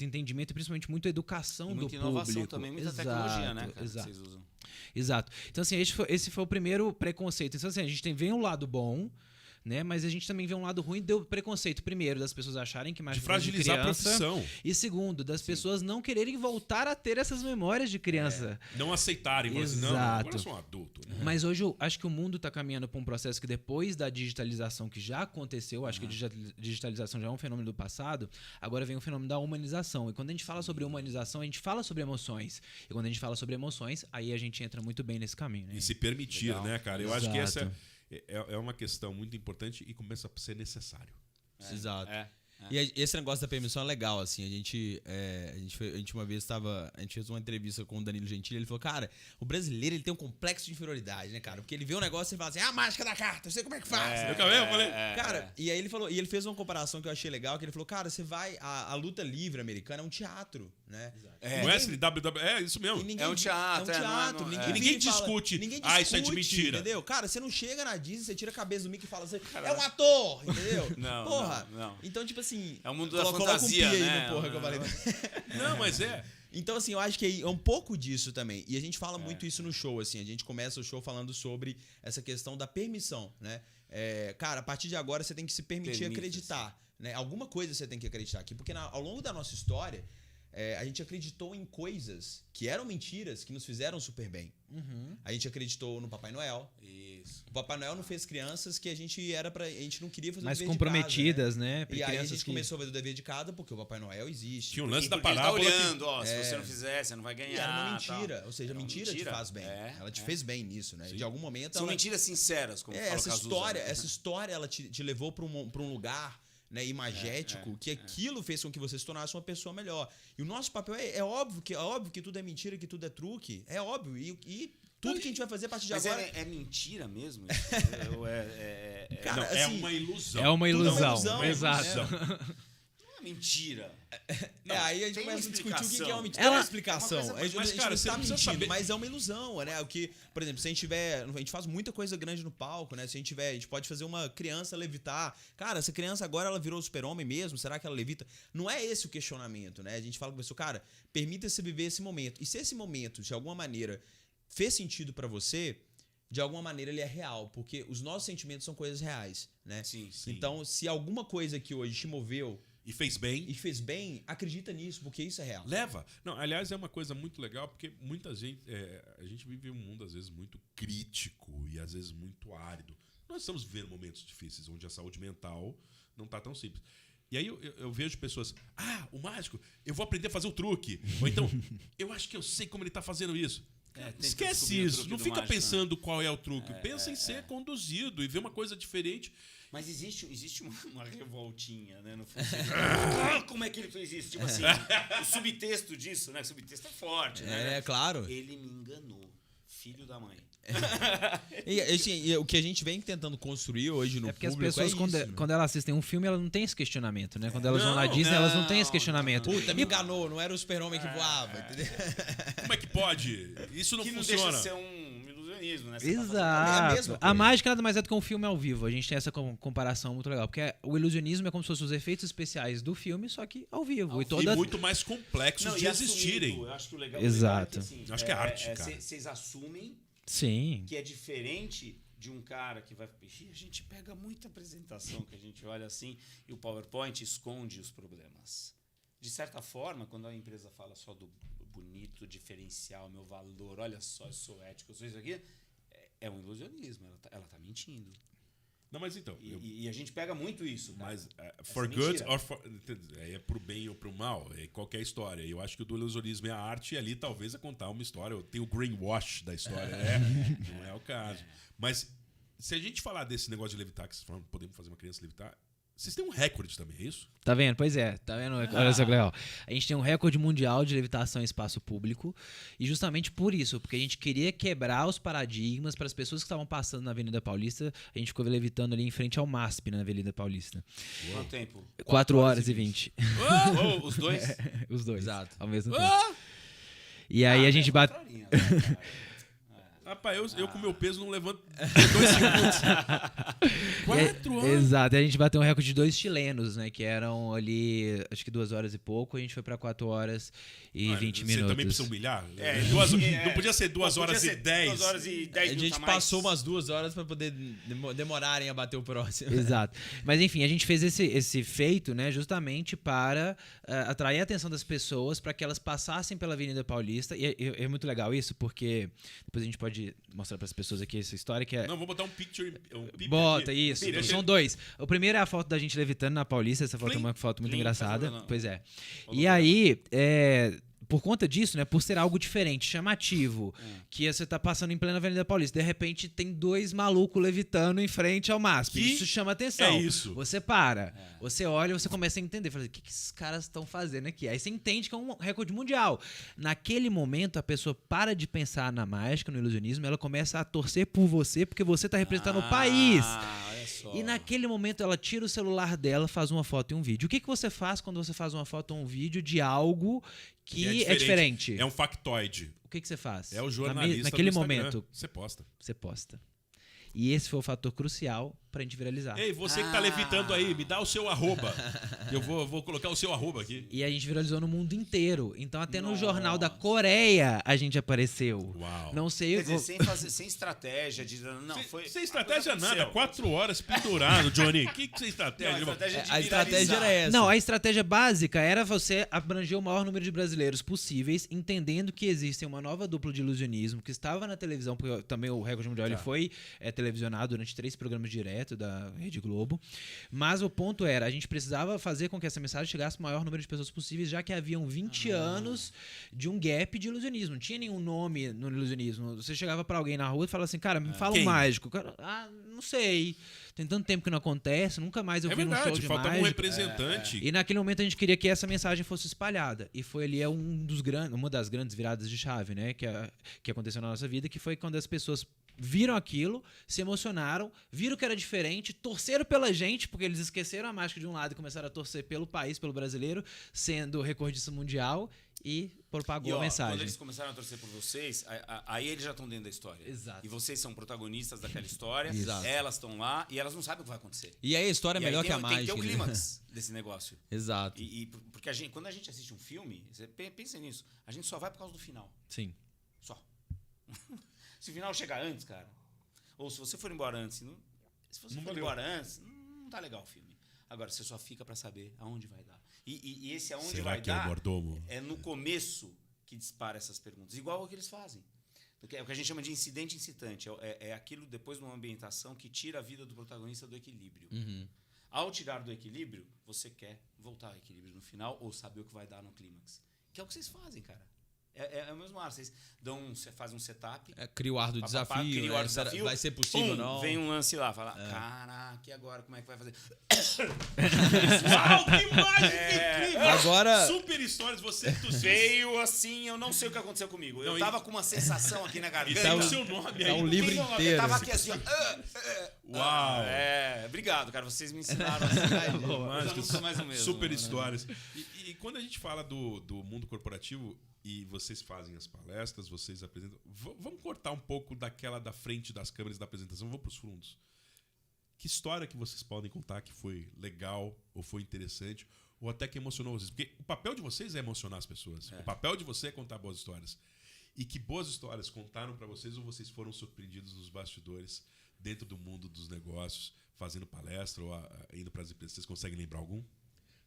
entendimento e principalmente muita educação do público. Muita inovação também, muita tecnologia, né, cara, Exato. que vocês usam. Exato. Então, assim, esse foi o primeiro preconceito. Então, assim, a gente vem um lado bom, né? Mas a gente também vê um lado ruim do preconceito. Primeiro, das pessoas acharem que De mágica é fragilizar a criança. profissão. E segundo, das pessoas não quererem voltar a ter essas memórias de criança. Não aceitarem. Falar assim, não, Exato. agora eu sou um adulto. Né? Mas hoje eu acho que o mundo está caminhando para um processo que depois da digitalização que já aconteceu, acho que a digitalização já é um fenômeno do passado, agora vem o fenômeno da humanização. E quando a gente fala sobre humanização, a gente fala sobre emoções. E quando a gente fala sobre emoções, aí a gente entra muito bem nesse caminho. Né? E se permitir, né, cara? Eu acho que essa Exato. é uma questão muito importante e começa a ser necessário. Exato. E esse negócio da permissão é legal, assim. A gente uma vez a gente fez uma entrevista com o Danilo Gentili, ele falou, cara, o brasileiro ele tem um complexo de inferioridade, né, cara? Porque ele vê um negócio e fala assim, a mágica da carta, eu sei como é que faz. Eu falei, Cara, e aí ele falou, e ele fez uma comparação que eu achei legal, que ele falou, cara, você vai, a luta livre americana é um teatro, né? o Wesley WWE, é isso mesmo. E É um teatro, é um teatro. não é. Ninguém, Ninguém vira e fala- discute, ninguém isso é de mentira. Entendeu? Cara, você não chega na Disney, você tira a cabeça do Mickey e fala assim, é um ator, entendeu? Não, Porra. não. Então, tipo assim... É o mundo da coloca um fantasia, pi aí né? no porra que eu falei. Não, mas é. Então, assim, eu acho que é um pouco disso também. E a gente fala muito isso no show, assim. A gente começa o show falando sobre essa questão da permissão, né? Cara, a partir de agora você tem que se permitir acreditar, né? Alguma coisa você tem que acreditar aqui. Porque ao longo da nossa história, a gente acreditou em coisas que eram mentiras que nos fizeram super bem. A gente acreditou no Papai Noel. Isso. O Papai Noel não fez crianças que a gente não queria fazer Mais o dever comprometidas, de casa, né? E aí a Crianças gente que- começou a fazer o dever de casa porque o Papai Noel existe. Tinha um lance da Porque ele tá parábola. olhando, ó, se você não fizer, você não vai ganhar. E era uma tal. mentira. Ou seja, Era uma mentira te faz bem. Ela te fez bem nisso, né? De algum momento São ela... mentiras sinceras, como fala o essa Cazuza, história, né? essa história ela te levou para um lugar, né, imagético, que aquilo fez com que você se tornasse uma pessoa melhor. E o nosso papel é óbvio que tudo é mentira, que tudo é truque. É óbvio. E tudo que a gente vai fazer a partir de Mas agora... é mentira mesmo? Isso? Ou Cara, Não, é assim, uma ilusão. É uma tudo é uma ilusão. ilusão, Exato. Não é mentira. aí a gente tem começa a discutir o que explicação. é uma mentira. Ela- Tem uma explicação. É uma coisa- A gente cara, não você está precisa mentindo, saber- mas é uma ilusão, né? O que, por exemplo, se a gente tiver... A gente faz muita coisa grande no palco, né? Se a gente pode fazer uma criança levitar. Cara, essa criança agora ela virou super-homem mesmo? Será que ela levita? Não é esse o questionamento, né? A gente fala com a pessoa, cara, permita-se viver esse momento. E se esse momento, de alguma maneira, fez sentido pra você, de alguma maneira ele é real. Porque os nossos sentimentos são coisas reais, né? Sim. Então, se alguma coisa que hoje te moveu E fez bem. e fez bem, acredita nisso, porque isso é real. Leva. Não, aliás, é uma coisa muito legal, porque muita gente. A gente vive um mundo, às vezes, muito crítico e às vezes muito árido. Nós estamos vivendo momentos difíceis, onde a saúde mental não está tão simples. E aí eu vejo pessoas, o mágico, eu vou aprender a fazer o truque. Ou então, eu acho que eu sei como ele está fazendo isso. Tenta Esquece descobrir o isso. truque Não do fica mágico, pensando qual é o truque. Pensa em ser conduzido e ver uma coisa diferente. Mas existe uma revoltinha, né, no fundo. Como é que ele fez isso? Tipo assim, o subtexto disso, né? O subtexto é forte, né? É, claro. Ele me enganou, filho da mãe. E, assim, e o que a gente vem tentando construir hoje no É porque as público pessoas, é isso, quando elas assistem um filme, elas não têm esse questionamento, né? Quando elas vão na Não, Disney, elas não têm esse questionamento. Puta, me enganou, não era o super-homem que voava, entendeu? Como é que pode? Isso não Que não funciona. deixa de ser um ilusionismo, né? Você tá fazendo- É a Exato. mesma A coisa. mágica nada mais é do que um filme ao vivo. A gente tem essa comparação muito legal. Porque o ilusionismo é como se fossem os efeitos especiais do filme, só que ao vivo. E muito mais complexos Não, de e existirem. assumindo, eu acho que o legal Exato. é que, assim, Acho que é arte, cara. Vocês assumem Sim. que é diferente de um cara que vai... Ixi, a gente pega muita apresentação que a gente olha assim e o PowerPoint esconde os problemas. De certa forma, quando a empresa fala só do bonito, diferencial, meu valor, olha só, eu sou ético, eu sou isso aqui, é um ilusionismo, ela tá mentindo. Não, mas então. E a gente pega muito isso, cara. Mas for Essa good mentira. or for. É pro bem ou pro mal, é qualquer história. E eu acho que o do ilusionismo é a arte, e ali talvez é contar uma história. Tem o greenwash da história, não é o caso. Mas se a gente falar desse negócio de levitar, que vocês falam, podemos fazer uma criança levitar, vocês têm um recorde também, é isso? Tá vendo? Pois é, tá vendo? Olha só que legal. A gente tem um recorde mundial de levitação em espaço público, e justamente por isso, porque a gente queria quebrar os paradigmas para as pessoas que estavam passando na Avenida Paulista. A gente ficou levitando ali em frente ao MASP, na Avenida Paulista. Quanto tempo? 4 horas e 20. Oh, os dois? Os dois. Exato. Ao mesmo tempo. E aí a gente bate. 4 horinhas, né, cara? Rapaz, eu com meu peso não levanto 2 segundos. 4 horas. Exato, a gente bateu um recorde de 2 chilenos, né? Que eram ali, acho que 2 horas e pouco. A gente foi pra 4 horas e 20 minutos. Você também precisa humilhar? É, não podia ser 2 Pô, horas podia e ser 10. 2 horas e 10 A minutos gente mais. passou umas 2 horas pra poder demorarem a bater o próximo. Exato. Mas enfim, a gente fez esse feito, né, justamente para atrair a atenção das pessoas, para que elas passassem pela Avenida Paulista. E é muito legal isso, porque depois a gente pode mostrar para as pessoas aqui essa história que é. Não, vou botar um picture. Um Bota aqui. isso. Deixa São ele- 2. O primeiro é a foto da gente levitando na Paulista. Essa foto é uma foto muito Plim, engraçada. faz uma- Pois é. Vou E botar. aí, por conta disso, né, por ser algo diferente, chamativo, que você tá passando em plena Avenida Paulista, de repente tem 2 malucos levitando em frente ao MASP. Que Isso chama atenção. é isso? Você para, você olha, você começa a entender, fala, o que esses caras estão fazendo aqui? Aí você entende que é um recorde mundial. Naquele momento, a pessoa para de pensar na mágica, no ilusionismo, ela começa a torcer por você, porque você tá representando o país. Olha só. E naquele momento ela tira o celular dela, faz uma foto e um vídeo. O que você faz quando você faz uma foto ou um vídeo de algo que é diferente? É um factoide. O que você faz? É o jornalista Naquele do Instagram. momento, Você posta. você posta. E esse foi o fator crucial pra gente viralizar. Ei, você que tá levitando aí, me dá o seu arroba. Eu vou colocar o seu arroba aqui. E a gente viralizou no mundo inteiro. Então até no jornal da Coreia a gente apareceu. Uau. Não sei... Quer dizer, sem estratégia, de não, foi. Sem estratégia uma coisa nada. aconteceu. 4 horas pendurado, Johnny. Que sem Não, estratégia? a estratégia de A estratégia viralizar. era essa. Não, a estratégia básica era você abranger o maior número de brasileiros possíveis, entendendo que existe uma nova dupla de ilusionismo que estava na televisão, porque também o recorde mundial ele foi televisionado durante 3 programas direto da Rede Globo. Mas o ponto era, a gente precisava fazer com que essa mensagem chegasse ao maior número de pessoas possíveis, já que haviam 20 anos de um gap de ilusionismo. Não tinha nenhum nome no ilusionismo. Você chegava pra alguém na rua e falava assim, cara, me fala um Quem? mágico. O cara, não sei. Tem tanto tempo que não acontece, nunca mais eu É vi num show verdade, de faltava um mágico. representante. E naquele momento a gente queria que essa mensagem fosse espalhada. E foi ali uma das grandes viradas de chave, né? Que aconteceu na nossa vida, que foi quando as pessoas viram aquilo, se emocionaram, viram que era diferente, torceram pela gente, porque eles esqueceram a mágica de um lado e começaram a torcer pelo país, pelo brasileiro, sendo recordista mundial, e propagou E, ó, a mensagem. quando eles começaram a torcer por vocês, aí eles já estão dentro da história. Exato. E vocês são protagonistas daquela história, Exato. elas estão lá e elas não sabem o que vai acontecer. E aí a história é E aí melhor que a tem que mágica. ter o né? clímax desse negócio. Exato. Porque quando a gente assiste um filme, você pensa nisso, a gente só vai por causa do final. Sim. Só. Se o final chegar antes, cara, ou se você for embora antes, se você Não for valeu. embora antes, não tá legal o filme. Agora, você só fica pra saber aonde vai dar. E esse aonde Será vai que é o dar mordomo? é no começo que dispara essas perguntas. Igual o que eles fazem. É o que a gente chama de incidente incitante. É aquilo, depois de uma ambientação, que tira a vida do protagonista do equilíbrio. Uhum. Ao tirar do equilíbrio, você quer voltar ao equilíbrio no final ou saber o que vai dar no clímax. Que é o que vocês fazem, cara. É o mesmo ar. Vocês fazem um setup. Cria o ar do Pá, pá, pá, desafio, cria o ar né? do desafio. Vai ser possível ou não? Vem um lance lá, fala, caraca, e agora como é que vai fazer? Uau, que mágica incrível! Agora, Super Stories, você Veio assim, eu não sei o que aconteceu comigo. Eu Não, tava com uma sensação aqui na E garganta. tá o seu nome tá aí. um livro Eu inteiro. tava aqui assim, ó. Uau! Obrigado, cara. Vocês me ensinaram assim. Mas Eu não sou mais o mesmo. Super Stories. E quando a gente fala do mundo corporativo e vocês fazem as palestras, vocês apresentam. Vamos cortar um pouco da frente das câmeras da apresentação, vamos para os fundos. Que história que vocês podem contar que foi legal, ou foi interessante, ou até que emocionou vocês? Porque o papel de vocês é emocionar as pessoas. O papel de você é contar boas histórias. E que boas histórias contaram para vocês ou vocês foram surpreendidos nos bastidores, dentro do mundo dos negócios, fazendo palestra ou indo para as empresas? Vocês conseguem lembrar algum?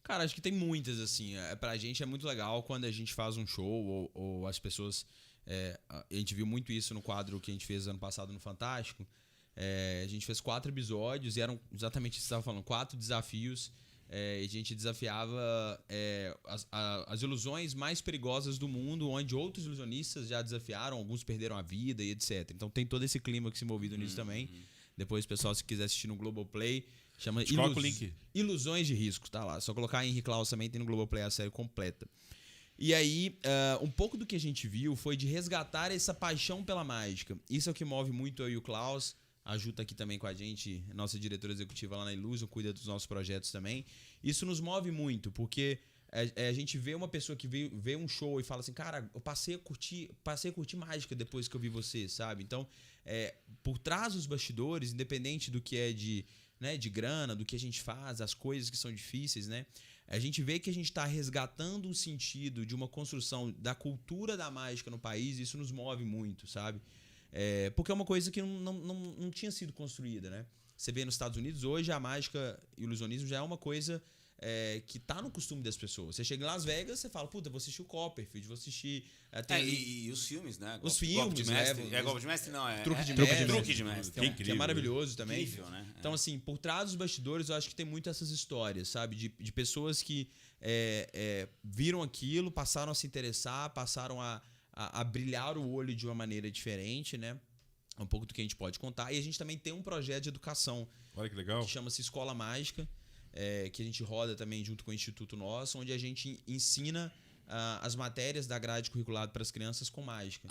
cara, acho que tem muitas, assim. Pra gente é muito legal quando a gente faz um show ou as pessoas... a gente viu muito isso no quadro que a gente fez ano passado no Fantástico. A gente fez 4 episódios e eram exatamente o que você estava falando, 4 desafios. E a gente desafiava as ilusões mais perigosas do mundo, onde outros ilusionistas já desafiaram, alguns perderam a vida e etc. Então tem todo esse clima que se envolvido nisso também. Depois, pessoal, se quiser assistir no Globoplay, chama Coloca o link. Ilusões de Risco, tá lá. Só colocar Henry Claus também, tem no Globoplay a série completa. E aí, um pouco do que a gente viu foi de resgatar essa paixão pela mágica. Isso é o que move muito eu e o Klaus. A Ju tá aqui também com a gente, nossa diretora executiva lá na Illusion, cuida dos nossos projetos também. Isso nos move muito, porque a gente vê uma pessoa que vê um show e fala assim, cara, eu passei a curtir mágica depois que eu vi você, sabe? Então, por trás dos bastidores, independente do que é de grana, do que a gente faz, as coisas que são difíceis, né? A gente vê que a gente está resgatando um sentido de uma construção da cultura da mágica no país, e isso nos move muito, sabe? Porque é uma coisa que não tinha sido construída, né? Você vê nos Estados Unidos, hoje a mágica e o ilusionismo já é uma coisa que tá no costume das pessoas. Você chega em Las Vegas, você fala, puta, vou assistir o Copperfield, vou assistir... E os filmes, né? Os filmes, Golpe de Mestre. né? Golpe de Mestre não, Truque de Truque de Mestre. Que é maravilhoso também. Incrível, né? Então, assim, por trás dos bastidores, eu acho que tem muito essas histórias, sabe? De pessoas que viram aquilo, passaram a se interessar, passaram a brilhar o olho de uma maneira diferente, né? É um pouco do que a gente pode contar. E a gente também tem um projeto de educação. Olha que legal. Que chama-se Escola Mágica, que a gente roda também junto com o Instituto Nosso, onde a gente ensina as matérias da grade curricular para as crianças com mágica.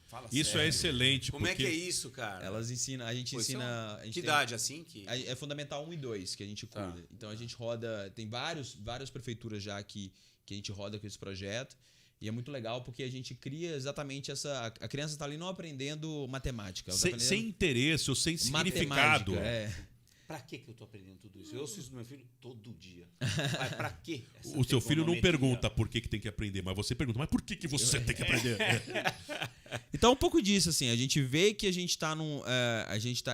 Fala Isso sério. é excelente. Como porque... é que é isso, cara? Elas ensinam, a gente ensina... Que idade assim? É Fundamental 1 e 2 que a gente cuida. Então a gente roda... Tem várias prefeituras já que a gente roda com esse projeto. E é muito legal porque a gente cria exatamente essa... A criança está ali não aprendendo matemática. Sem interesse ou sem significado. Pra que eu tô aprendendo tudo isso? Eu ouço isso do meu filho todo dia. Mas pra quê? O seu filho não pergunta por que tem que aprender, mas você pergunta, mas por que você tem que aprender? Então, um pouco disso, assim, a gente vê que a gente tá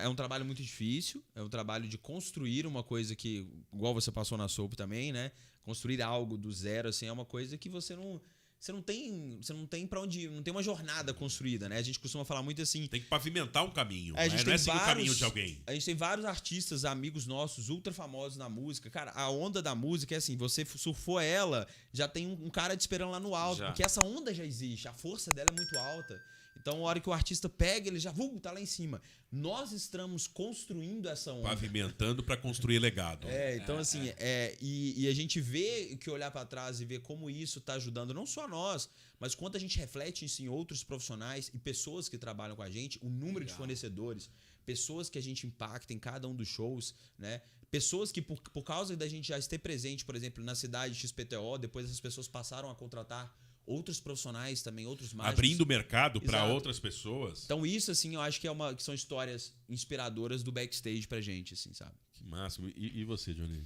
é um trabalho muito difícil, é um trabalho de construir uma coisa que, igual você passou na Soap também, né? Construir algo do zero, assim, é uma coisa que você não tem para onde, não tem uma jornada construída, né? A gente costuma falar muito assim, Tem que pavimentar um caminho, a gente não é seguir o caminho de alguém. A gente tem vários artistas, amigos nossos, ultra famosos na música. Cara, a onda da música é assim, você surfou ela, já tem um cara te esperando lá no alto, porque essa onda já existe, a força dela é muito alta. Então, a hora que o artista pega, ele já tá lá em cima. Nós estamos construindo essa onda. Pavimentando para construir legado. Então, assim, e a gente vê que olhar para trás e ver como isso está ajudando não só nós, mas quanto a gente reflete isso em outros profissionais e pessoas que trabalham com a gente, o número de fornecedores, pessoas que a gente impacta em cada um dos shows, né? Pessoas que, por causa da gente já ter presente, por exemplo, na cidade XPTO, depois essas pessoas passaram a contratar outros profissionais também, outros mágicos. Abrindo mercado para outras pessoas. Então isso, assim, eu acho que que são histórias inspiradoras do backstage pra gente, assim, sabe? Que máximo. E você, Johnny?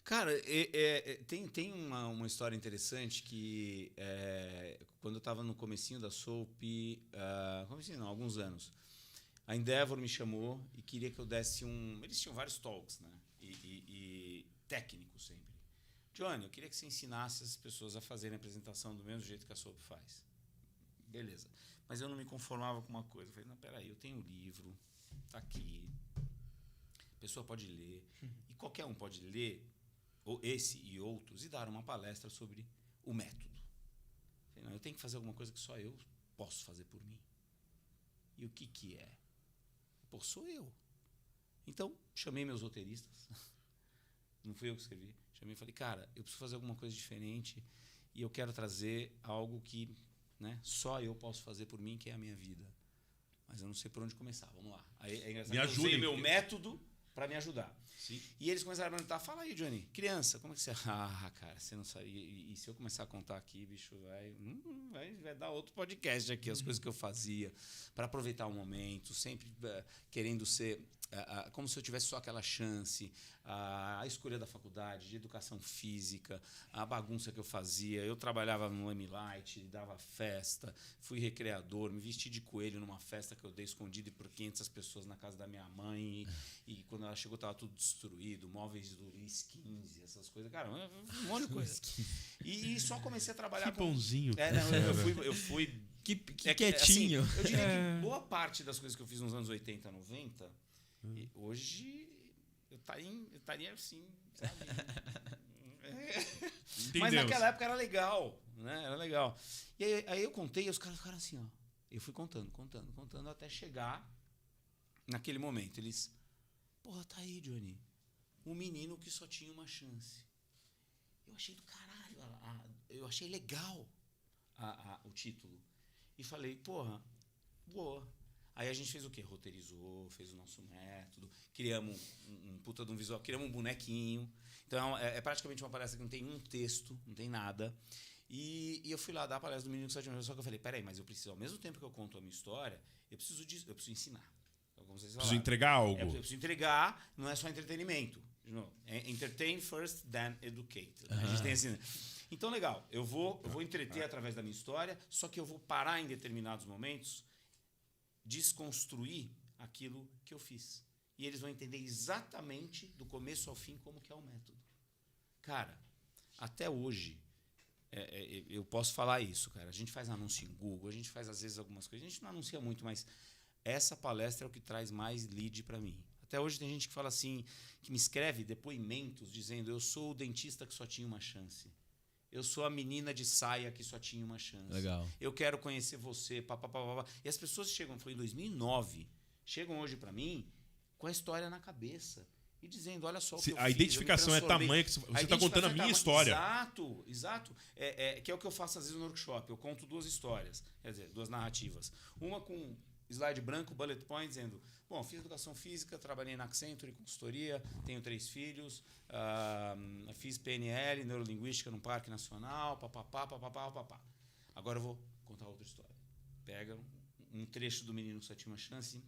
Cara, tem uma história interessante que quando eu estava no comecinho da Soap, alguns anos, a Endeavor me chamou e queria que eu desse Eles tinham vários talks, né? E técnicos sempre. Johnny, eu queria que você ensinasse as pessoas a fazerem a apresentação do mesmo jeito que a Soap faz. Beleza. Mas eu não me conformava com uma coisa. Eu falei, não, peraí, eu tenho um livro, tá aqui, a pessoa pode ler, e qualquer um pode ler, ou esse e outros, e dar uma palestra sobre o método. Eu falei, não, eu tenho que fazer alguma coisa que só eu posso fazer por mim. E o que é? Pô, sou eu. Então, chamei meus roteiristas. não fui eu que escrevi. Chamei e falei, cara, eu preciso fazer alguma coisa diferente e eu quero trazer algo que, né, só eu posso fazer por mim, que é a minha vida. Mas eu não sei por onde começar. Vamos lá. Aí é engraçado. Eu usei meu método para me ajudar. Sim. E eles começaram a perguntar, fala aí, Johnny, criança, como é que você... Ah, cara, você não sabe. E se eu começar a contar aqui, bicho, vai dar outro podcast aqui, as coisas que eu fazia, para aproveitar o momento, sempre querendo ser... como se eu tivesse só aquela chance, a escolha da faculdade, de educação física, a bagunça que eu fazia. Eu trabalhava no Limelight, dava festa, fui recreador, me vesti de coelho numa festa que eu dei escondido por 500 pessoas na casa da minha mãe. E quando ela chegou, estava tudo destruído, móveis do Luiz 15, essas coisas. Cara, um monte de coisa. E só comecei a trabalhar Que bonzinho. Eu fui Que quietinho. Assim, eu diria que boa parte das coisas que eu fiz nos anos 80, 90, e hoje eu estaria assim, sabe? Mas naquela época era legal, né? Era legal. E aí eu contei e os caras ficaram assim, ó. Eu fui contando, até chegar naquele momento. Eles, porra, tá aí, Johnny. Um menino que só tinha uma chance. Eu achei do caralho, eu achei legal o título. E falei, porra, boa. Aí a gente fez o quê? Roteirizou, fez o nosso método, criamos um puta de um visual, criamos um bonequinho. Então é praticamente uma palestra que não tem um texto, não tem nada. E eu fui lá dar a palestra do Menino que só tinha uma chance, só que eu falei, peraí, mas eu preciso, ao mesmo tempo que eu conto a minha história, eu preciso ensinar. Então, como vocês falaram, Preciso entregar algo. Eu preciso entregar, não é só entretenimento. É entertain first, then educate. A gente tem assim. Então, legal, eu vou entreter através da minha história, só que eu vou parar em determinados momentos, desconstruir aquilo que eu fiz. E eles vão entender exatamente, do começo ao fim, como que é o método. Cara, até hoje, eu posso falar isso, cara. A gente faz anúncio em Google, a gente faz, às vezes, algumas coisas. A gente não anuncia muito, mas essa palestra é o que traz mais lead para mim. Até hoje tem gente que fala assim, que me escreve depoimentos dizendo, eu sou o dentista que só tinha uma chance. Eu sou a menina de saia que só tinha uma chance. Legal. Eu quero conhecer você. Papapá. E as pessoas chegam, foi em 2009, chegam hoje para mim com a história na cabeça e dizendo, olha só o que eu fiz. A identificação é tamanha que você está contando a minha história. Exato. Que é o que eu faço às vezes no workshop. Eu conto duas histórias, quer dizer, duas narrativas. Uma com slide branco, bullet point, dizendo, bom, fiz educação física, trabalhei na Accenture, consultoria, tenho 3 filhos, fiz PNL, neurolinguística no Parque Nacional, papapá. Agora eu vou contar outra história. Pega um trecho do Menino que só tinha uma chance.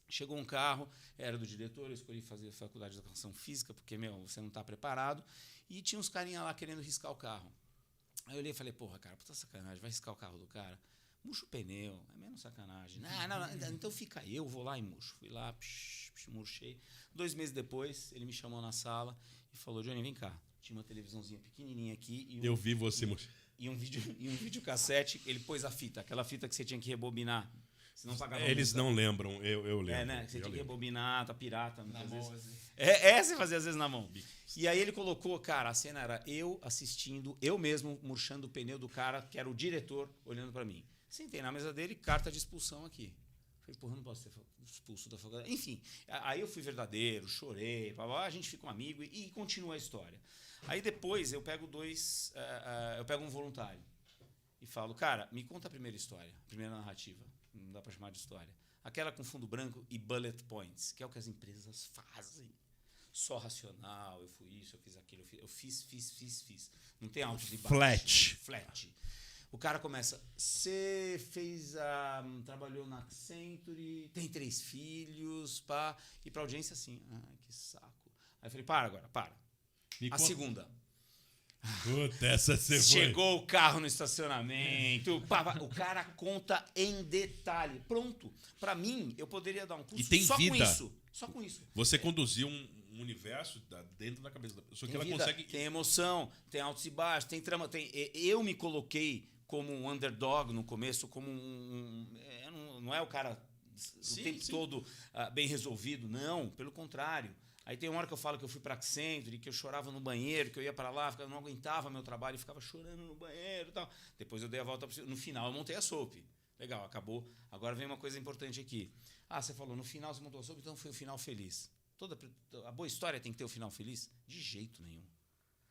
Chegou um carro, era do diretor, eu escolhi fazer a faculdade de educação física, porque, você não está preparado, e tinha uns carinha lá querendo riscar o carro. Aí eu olhei e falei, porra, cara, puta sacanagem, vai riscar o carro do cara? Murcho o pneu, é menos sacanagem. Não, então fica aí, eu vou lá e murcho. Fui lá, murchei. 2 meses depois, ele me chamou na sala e falou, Johnny, vem cá. Tinha uma televisãozinha pequenininha aqui. Eu vi você murchar. E um videocassete, ele pôs a fita, aquela fita que você tinha que rebobinar. Senão pagava Eles não lembram, eu lembro. Né? Você tinha que rebobinar, tá pirata. Na mão, vezes. assim. Você fazia às vezes na mão. E aí ele colocou, cara, a cena era eu assistindo, eu mesmo murchando o pneu do cara, que era o diretor, olhando para mim. Sentei na mesa dele, carta de expulsão aqui. Falei, porra, não posso ser expulso da faculdade. Enfim, aí eu fui verdadeiro, chorei, a gente fica um amigo e continua a história. Aí depois eu pego um voluntário e falo, cara, me conta a primeira história, a primeira narrativa. Não dá para chamar de história. Aquela com fundo branco e bullet points, que é o que as empresas fazem. Só racional, eu fui isso, eu fiz aquilo, eu fiz. Não tem altos e baixos. Flat. O cara começa, você trabalhou na Accenture, tem 3 filhos, pá. E pra audiência assim, que saco. Aí eu falei, para. Segunda. Puta, essa você Chegou o carro no estacionamento. O cara conta em detalhe. Pronto. Pra mim, eu poderia dar um curso e tem só vida. com isso. Só com isso. Você conduziu um universo dentro da cabeça da pessoa que ela vida, consegue. Tem emoção, tem altos e baixos, tem trama. Eu me coloquei como um underdog no começo, como não é o cara o tempo todo bem resolvido. Não, pelo contrário. Aí tem uma hora que eu falo que eu fui para Accenture, que eu chorava no banheiro, que eu ia para lá, não aguentava meu trabalho e ficava chorando no banheiro e tal. Depois eu dei a volta. No final eu montei a soap. Legal, acabou. Agora vem uma coisa importante aqui. Você falou, no final você montou a soap, então foi um final feliz. A boa história tem que ter um final feliz? De jeito nenhum.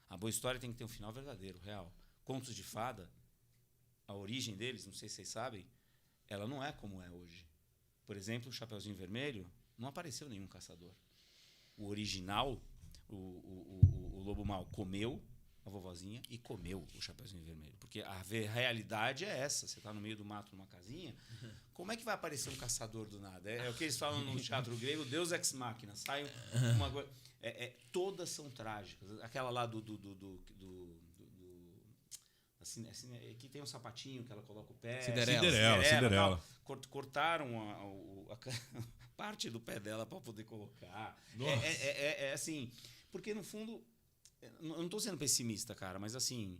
A boa história tem que ter um final verdadeiro, real. Contos de fada, a origem deles, não sei se vocês sabem, ela não é como é hoje. Por exemplo, o Chapeuzinho Vermelho, não apareceu nenhum caçador. O original, o lobo mau comeu a vovozinha e comeu o Chapeuzinho Vermelho. Porque a realidade é essa. Você está no meio do mato, numa casinha, como é que vai aparecer um caçador do nada? É o que eles falam no teatro grego, Deus ex machina. Sai uma coisa... todas são trágicas. Aquela lá assim, que tem um sapatinho que ela coloca o pé. Cinderela. Cortaram a parte do pé dela para poder colocar. Assim, porque no fundo, eu não estou sendo pessimista, cara, mas assim,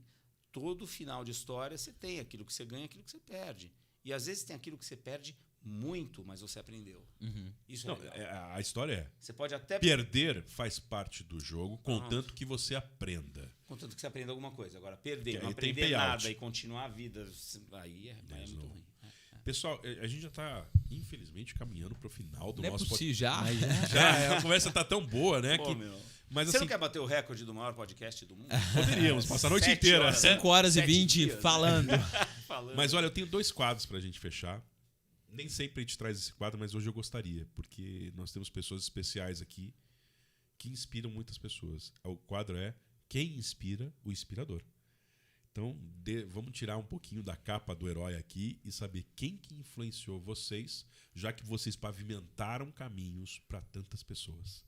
todo final de história você tem aquilo que você ganha, aquilo que você perde. E às vezes tem aquilo que você perde muito, mas você aprendeu. Isso é legal. A história é... Você pode até... Perder faz parte do jogo, contanto que você aprenda. Contanto que você aprenda alguma coisa. Agora, perder, não aí tem aprender payout. nada e continuar a vida, aí é muito ruim. Pessoal, a gente já está, infelizmente, caminhando para o final do Não nosso é possível, já? A conversa tá tão boa, né? Pô, mas, você assim, não quer bater o recorde do maior podcast do mundo? Poderíamos passar a noite 7 inteira. horas, 5 horas e 7 20 dias, falando. Mas olha, eu tenho 2 quadros para a gente fechar. Nem sempre a gente traz esse quadro, mas hoje eu gostaria, porque nós temos pessoas especiais aqui que inspiram muitas pessoas. O quadro é Quem Inspira o Inspirador. Então, vamos tirar um pouquinho da capa do herói aqui e saber quem que influenciou vocês, já que vocês pavimentaram caminhos para tantas pessoas.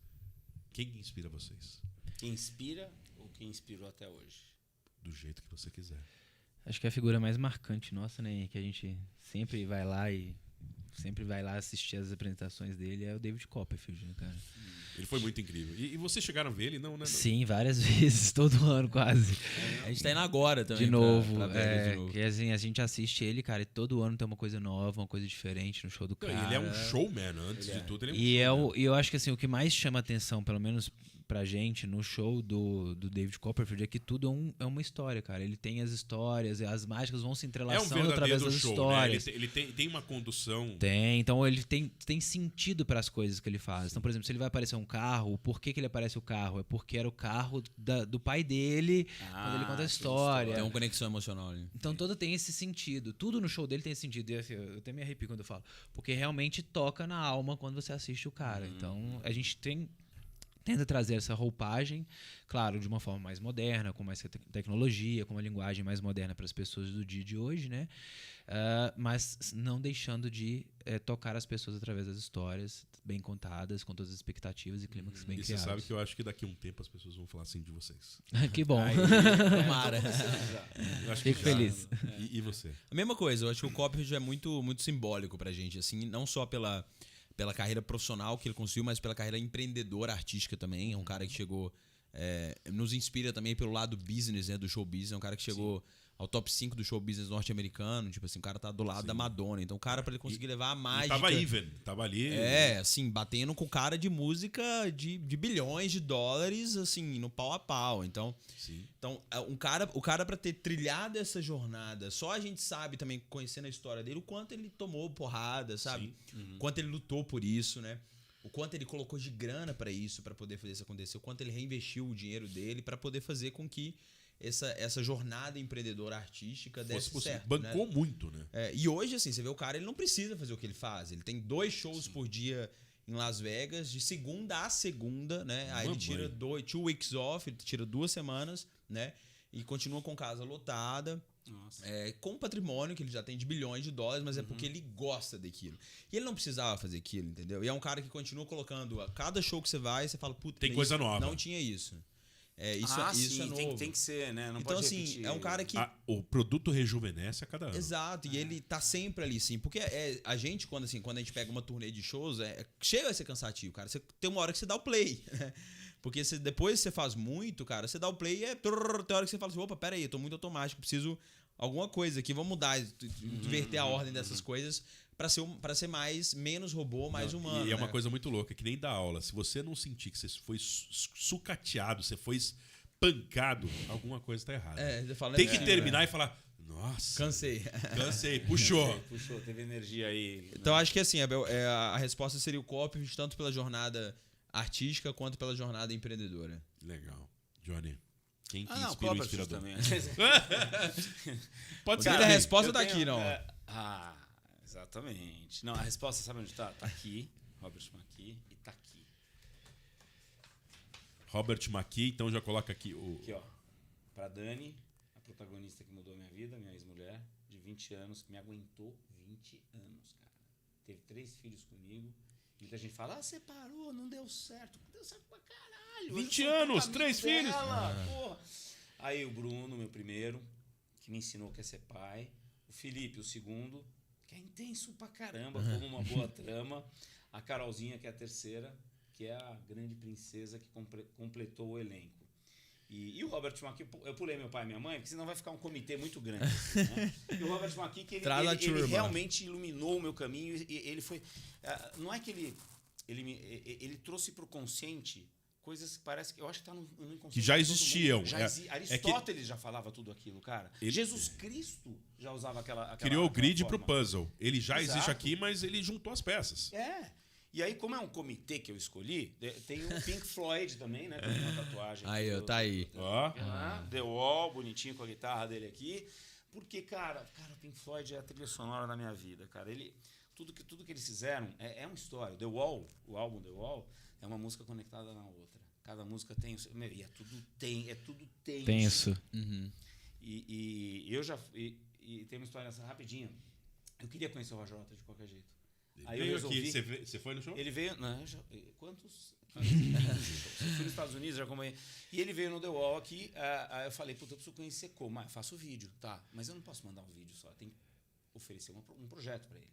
Quem inspira vocês? Quem inspira ou quem inspirou até hoje? Do jeito que você quiser. Acho que é a figura mais marcante nossa, né? Que a gente sempre vai lá assistir as apresentações dele, é o David Copperfield, né, cara? Ele foi muito incrível. E vocês chegaram a ver ele? Não, né? Sim, várias vezes, todo ano quase. A gente tá indo agora também. De novo. pra Vegas de novo. Que assim, a gente assiste ele, cara, e todo ano tem uma coisa nova, uma coisa diferente no show do Não, cara. Ele é um showman, antes de tudo. Ele é um E showman. eu acho que assim, o que mais chama atenção, pelo menos pra gente, no show do David Copperfield, é que tudo é uma história, cara. Ele tem as histórias, as mágicas vão se entrelaçando através das show, histórias. né? Ele tem uma condução... Tem, então ele tem sentido para as coisas que ele faz. Então, por exemplo, se ele vai aparecer um carro, por que ele aparece o carro? É porque era o carro do pai dele quando ele conta a história. Tem uma conexão emocional ali. Então, todo tem esse sentido. Tudo no show dele tem esse sentido. E, assim, eu até me arrepio quando eu falo. Porque realmente toca na alma quando você assiste o cara. Então, a gente tenta trazer essa roupagem, claro, de uma forma mais moderna, com mais tecnologia, com uma linguagem mais moderna para as pessoas do dia de hoje, né? Mas não deixando de tocar as pessoas através das histórias bem contadas, com todas as expectativas e clímax bem E criados. você sabe que eu acho que daqui a um tempo as pessoas vão falar assim de vocês. Que bom. Tomara. Eu acho Fico que já. feliz. E você? A mesma coisa, eu acho que o Copperfield é muito, muito simbólico pra gente, assim, não só pela carreira profissional que ele conseguiu, mas pela carreira empreendedora, artística também. É um cara que chegou... nos inspira também pelo lado business, né, do show business. É um cara que chegou ao top 5 do show business norte-americano. Tipo assim, o cara tá do lado da Madonna. Então o cara, pra ele conseguir levar a mágica... Tava ali. Assim, batendo com o cara de música de bilhões de dólares, assim, no pau a pau. Então, o cara pra ter trilhado essa jornada, só a gente sabe também, conhecendo a história dele, o quanto ele tomou porrada, sabe? O quanto ele lutou por isso, né? O quanto ele colocou de grana pra isso, pra poder fazer isso acontecer. O quanto ele reinvestiu o dinheiro dele pra poder fazer com que essa jornada empreendedora artística desse certo. Bancou muito, né? E hoje, assim, você vê o cara, ele não precisa fazer o que ele faz. Ele tem 2 shows por dia em Las Vegas, de segunda a segunda, né? Aí ele tira 2 weeks off, ele tira 2 semanas, né? E continua com casa lotada. Com patrimônio que ele já tem de bilhões de dólares, mas é porque ele gosta daquilo. E ele não precisava fazer aquilo, entendeu? E é um cara que continua colocando a cada show que você vai, você fala, puta, tem coisa nova. Não tinha isso. Isso é novo. Tem que ser, né? Não então, pode assim, repetir. é um cara que... O produto rejuvenesce a cada ano. Exato, e ele tá sempre ali, sim. Porque a gente, quando a gente pega uma turnê de shows, chega a ser cansativo, cara. Você tem uma hora que você dá o play. Porque depois você faz muito, cara, você dá o play e tem hora que você fala assim, opa, pera aí, eu tô muito automático, preciso alguma coisa aqui, vamos mudar, inverter a ordem dessas coisas pra ser menos robô, mais humano. E é uma né? coisa muito louca, que nem da aula. Se você não sentir que você foi sucateado, você foi pancado, alguma coisa tá errada. Tem que terminar e falar, nossa, cansei, puxou, teve energia aí. Então acho que assim, a resposta seria o Copperfield, tanto pela jornada artística quanto pela jornada empreendedora. Legal. Johnny, quem que Não, inspira o Copperfield inspirador? também. Pode ser Cara, a também. resposta Eu tá tenho- aqui, não. Exatamente. Não, a resposta, sabe onde tá? Tá aqui, Robert McKee, e tá aqui. Robert McKee, então já coloca aqui o... Aqui, ó. Pra Dani, a protagonista que mudou minha vida, minha ex-mulher, de 20 anos, que me aguentou 20 anos, cara. Teve 3 filhos comigo. Muita gente fala, separou, não deu certo. Deu certo pra caralho. 20 Eu sou anos, amigo 3 filhos. dela, porra. Aí o Bruno, meu primeiro, que me ensinou que é ser pai. O Felipe, o segundo, que é intenso pra caramba, como uma boa trama. A Carolzinha, que é a terceira, que é a grande princesa que completou o elenco. E o Robert McKee, eu pulei meu pai e minha mãe, porque senão vai ficar um comitê muito grande. Assim, né? E o Robert McKee, que ele realmente iluminou o meu caminho. E ele foi... Não é que ele trouxe para o consciente coisas que parece que... Eu acho que está no inconsciente. Que já de todo existiam. mundo. Aristóteles já falava tudo aquilo, cara. Jesus Cristo já usava aquela Criou o grid forma. pro puzzle. Ele já existe Exato. aqui, mas ele juntou as peças. E aí, como é um comitê que eu escolhi, tem o Pink Floyd também, né? Tem uma tatuagem. Aí, ó, tá aí. Ó. The Wall, bonitinho com a guitarra dele aqui. Porque, cara, o Pink Floyd é a trilha sonora da minha vida, cara. Tudo que eles fizeram é uma história. The Wall, o álbum The Wall, é uma música conectada na outra. Cada música tem... E é tudo tenso. Tenso. Uhum. E eu já... E tem uma história nessa rapidinha. Eu queria conhecer o Roger Waters de qualquer jeito. Aí eu Veio resolvi... aqui, você foi no show? Ele veio... Não, quantos? Eu fui nos Estados Unidos, já acompanhei. E ele veio no The Wall aqui. Aí eu falei, puta, eu preciso conhecer como. Eu faço vídeo, tá. Mas eu não posso mandar um vídeo só. Tem que oferecer um projeto para ele.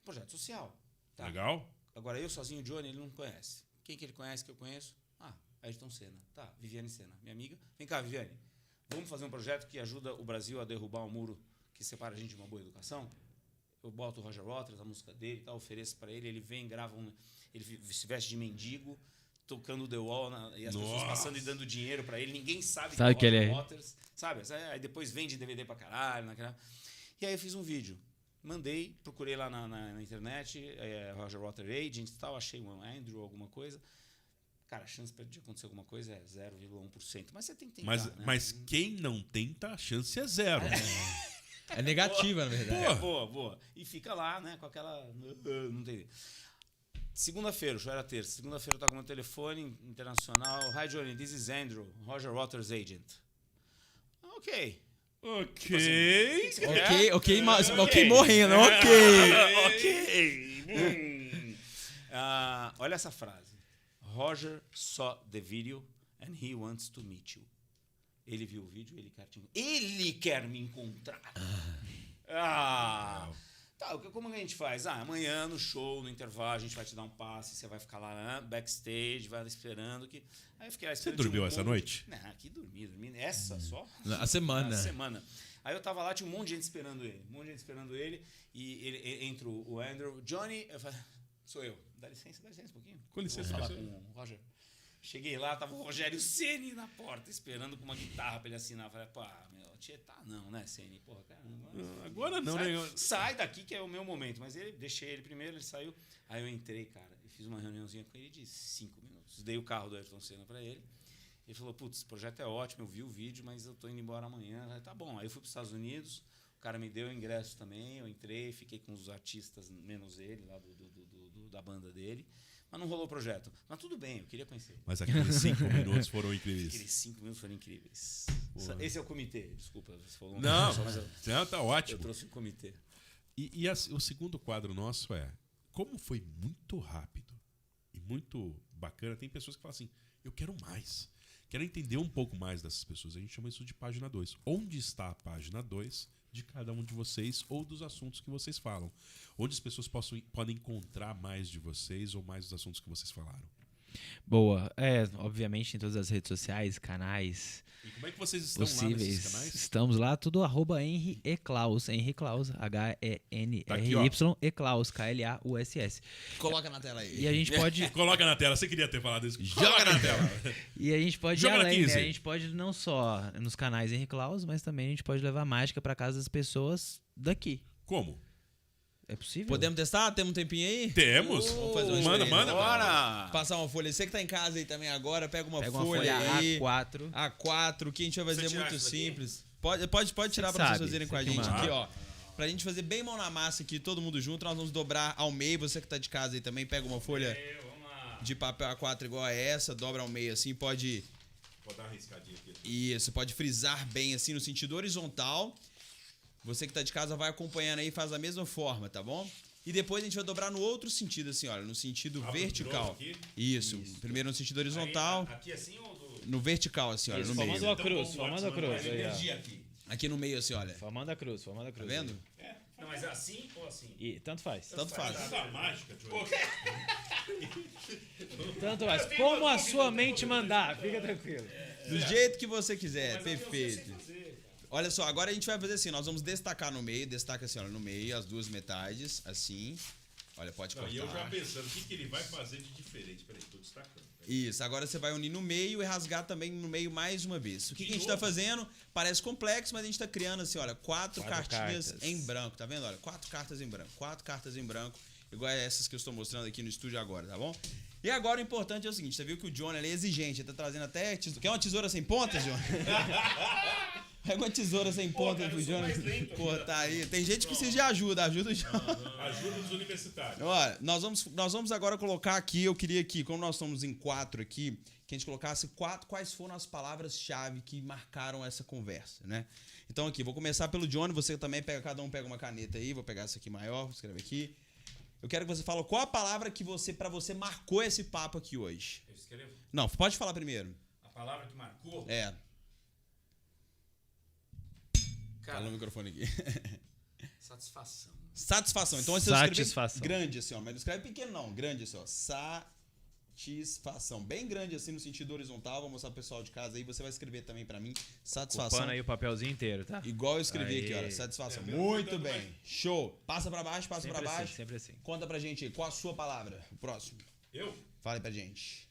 Um projeto social. Tá? Legal. Agora, eu sozinho, o Johnny, ele não conhece. Quem que ele conhece, que eu conheço? Ayrton Senna. Tá, Viviane Senna, minha amiga. Vem cá, Viviane. Vamos fazer um projeto que ajuda o Brasil a derrubar o muro que separa a gente de uma boa educação? Eu boto o Roger Waters, a música dele, tá, ofereço para ele vem, grava ele se veste de mendigo, tocando The Wall, e as pessoas passando e dando dinheiro para ele, ninguém sabe que ele é. Waters, sabe? Aí depois vende DVD pra caralho, E aí eu fiz um vídeo, mandei, procurei lá na internet, Roger Waters Agent e tal, achei um Andrew, alguma coisa. Cara, a chance de acontecer alguma coisa é 0,1%, mas você tem que tentar, né? Mas quem não tenta, a chance é zero. É negativa, na verdade. Boa. E fica lá, né, com aquela... Não tem... Segunda-feira, o show era terça. Segunda-feira eu tava com meu telefone internacional. Hi, Johnny, this is Andrew, Roger Waters Agent. Ok. Ok, morrendo, ok. Olha essa frase. Roger saw the video and he wants to meet you. Ele viu o vídeo, ele quer me encontrar. Tá, como a gente faz? Amanhã no show, no intervalo, a gente vai te dar um passe, você vai ficar lá backstage, vai esperando. Aí eu fiquei lá esperando. Você dormiu essa noite? Não, aqui dormi. Essa só? A semana. Aí eu tava lá, tinha um monte de gente esperando ele. E ele entra o Andrew. Johnny, eu falei, sou eu. Dá licença um pouquinho. Com licença. Vou falar com o Roger. Cheguei lá, tava o Rogério Ceni na porta, esperando com uma guitarra pra ele assinar. Eu falei, Tietá não, né, Ceni? Porra, caramba. Agora não, né? Sai daqui que é o meu momento. Mas deixei ele primeiro, ele saiu. Aí eu entrei, cara, e fiz uma reuniãozinha com ele de 5 minutos. Dei o carro do Ayrton Senna pra ele. Ele falou, putz, esse projeto é ótimo, eu vi o vídeo, mas eu tô indo embora amanhã. Eu falei, tá bom. Aí eu fui pros Estados Unidos, o cara me deu o ingresso também, eu entrei, fiquei com os artistas, menos ele, lá da banda dele. Mas não rolou o projeto. Mas tudo bem, eu queria conhecer. Mas aqueles 5 minutos foram incríveis. Aqueles 5 minutos foram incríveis. Esse é o comitê, desculpa. Você falou Não, tá ótimo. Eu trouxe um comitê. E o segundo quadro nosso é, como foi muito rápido e muito bacana, tem pessoas que falam assim, eu quero mais. Quero entender um pouco mais dessas pessoas. A gente chama isso de página 2. Onde está a página 2 de cada um de vocês ou dos assuntos que vocês falam? Onde as pessoas podem encontrar mais de vocês ou mais dos assuntos que vocês falaram? Boa. Obviamente em todas as redes sociais, canais E como é que vocês estão possíveis. lá nesses canais? Estamos lá, tudo @Henry E. Klaus. Henry Klaus, HENRY E. Klaus, KLAUSS. Coloca na tela aí. E a gente pode... Coloca na tela, você queria ter falado isso. Joga na tela. E a gente pode ir Joga na além, 15. né? A gente pode não só nos canais Henry Klaus, mas também a gente pode levar mágica para casa das pessoas daqui. Como? É possível? Podemos testar? Temos um tempinho aí? Temos. Vamos fazer uma Manda, experiência. manda. Bora! Passar uma folha. Você que tá em casa aí também agora, pega uma Pega folha aí. A4. A4, que a gente vai fazer tirar muito isso daqui? simples. Pode tirar Você pra vocês sabe, fazerem com a você que gente manda. aqui, ó. Pra gente fazer bem mão na massa aqui, todo mundo junto, nós vamos dobrar ao meio. Você que tá de casa aí também, pega uma folha Vamos lá. de papel A4 igual a essa, dobra ao meio assim, pode... Vou dar uma riscadinha aqui. Isso, pode frisar bem assim no sentido horizontal. Você que tá de casa vai acompanhando aí e faz da mesma forma, tá bom? E depois a gente vai dobrar no outro sentido, assim, olha, no sentido Abre o vertical. grosso aqui. Isso. Primeiro no sentido horizontal, Aqui assim ou do... no vertical, assim, olha, no Formando meio. uma cruz, formando a cruz. Aí, ó. aqui. Aqui no meio, assim, olha. Formando a cruz. Tá vendo? Não, mas é assim ou assim? E tanto faz. Tanto faz. Essa mágica, Joey. Tanto faz. Como a sua mente mandar, fica tranquilo. Do jeito que você quiser, perfeito. Olha só, agora a gente vai fazer assim, nós vamos destacar no meio, destaca assim, olha, no meio, as duas metades, assim. Olha, pode Não, cortar. e eu já pensando, o que ele vai fazer de diferente? Peraí, tô destacando. Isso, agora você vai unir no meio e rasgar também no meio mais uma vez. O que a gente tá fazendo? Parece complexo, mas a gente tá criando assim, olha, quatro cartinhas cartas. em branco, tá vendo? Olha, 4 cartas em branco, 4 cartas em branco, igual a essas que eu estou mostrando aqui no estúdio agora, tá bom? E agora o importante é o seguinte, você viu que o Johnny ali é exigente, ele tá trazendo até tesoura. Quer uma tesoura sem pontas, Johnny? Pega uma tesoura sem pontas pro Johnny cortar aí. Tem gente que precisa de ajuda o Johnny. Ajuda dos universitários. Olha, nós vamos agora colocar aqui, eu queria que, como nós estamos em 4 aqui, que a gente colocasse 4 quais foram as palavras-chave que marcaram essa conversa, né? Então aqui, vou começar pelo Johnny, você também pega, cada um pega uma caneta aí, vou pegar essa aqui maior, vou escrever aqui. Eu quero que você fale qual a palavra que pra você marcou esse papo aqui hoje. Eu escrevo. Não, pode falar primeiro. A palavra que marcou... É, Cara, fala no microfone aqui. satisfação. Satisfação. Então você Satisfação. escreve grande assim, ó, mas não escreve pequeno não, grande assim, ó. Satisfação. Bem grande assim no sentido horizontal, vou mostrar pro pessoal de casa aí, você vai escrever também pra mim. Satisfação. Ocupando aí o papelzinho inteiro, tá? Igual eu escrevi Aí. aqui, olha, satisfação. É, Muito dando bem. Show. Passa pra baixo, passa Sempre pra assim, baixo. sempre assim. Conta pra gente aí, qual a sua palavra? O próximo. Eu? Fala aí pra gente.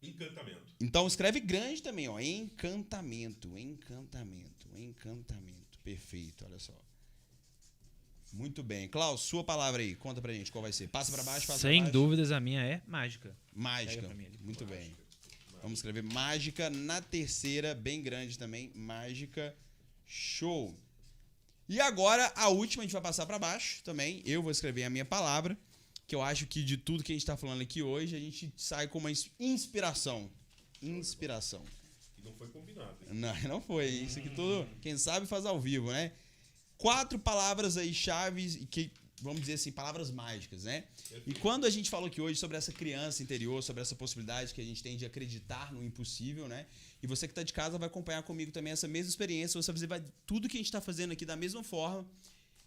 Encantamento. Então escreve grande também, ó. Encantamento, encantamento, encantamento. Perfeito, olha só. Muito bem. Klaus, sua palavra aí. Conta pra gente qual vai ser. Passa pra baixo, passa pra Sem baixo. dúvidas, a minha é mágica. Mágica. Pega pra mim ali. Muito bem. Vamos escrever mágica na terceira, bem grande também. Mágica. Show. E agora, a última, a gente vai passar pra baixo também. Eu vou escrever a minha palavra, que eu acho que de tudo que a gente tá falando aqui hoje, a gente sai com uma inspiração. Inspiração. E não foi combinado, hein? Não foi. Isso aqui tudo, quem sabe faz ao vivo, né? 4 palavras aí chaves, que vamos dizer assim, palavras mágicas, né? E quando a gente falou aqui hoje sobre essa criança interior, sobre essa possibilidade que a gente tem de acreditar no impossível, né? E você que está de casa vai acompanhar comigo também essa mesma experiência, você vai tudo que a gente está fazendo aqui da mesma forma.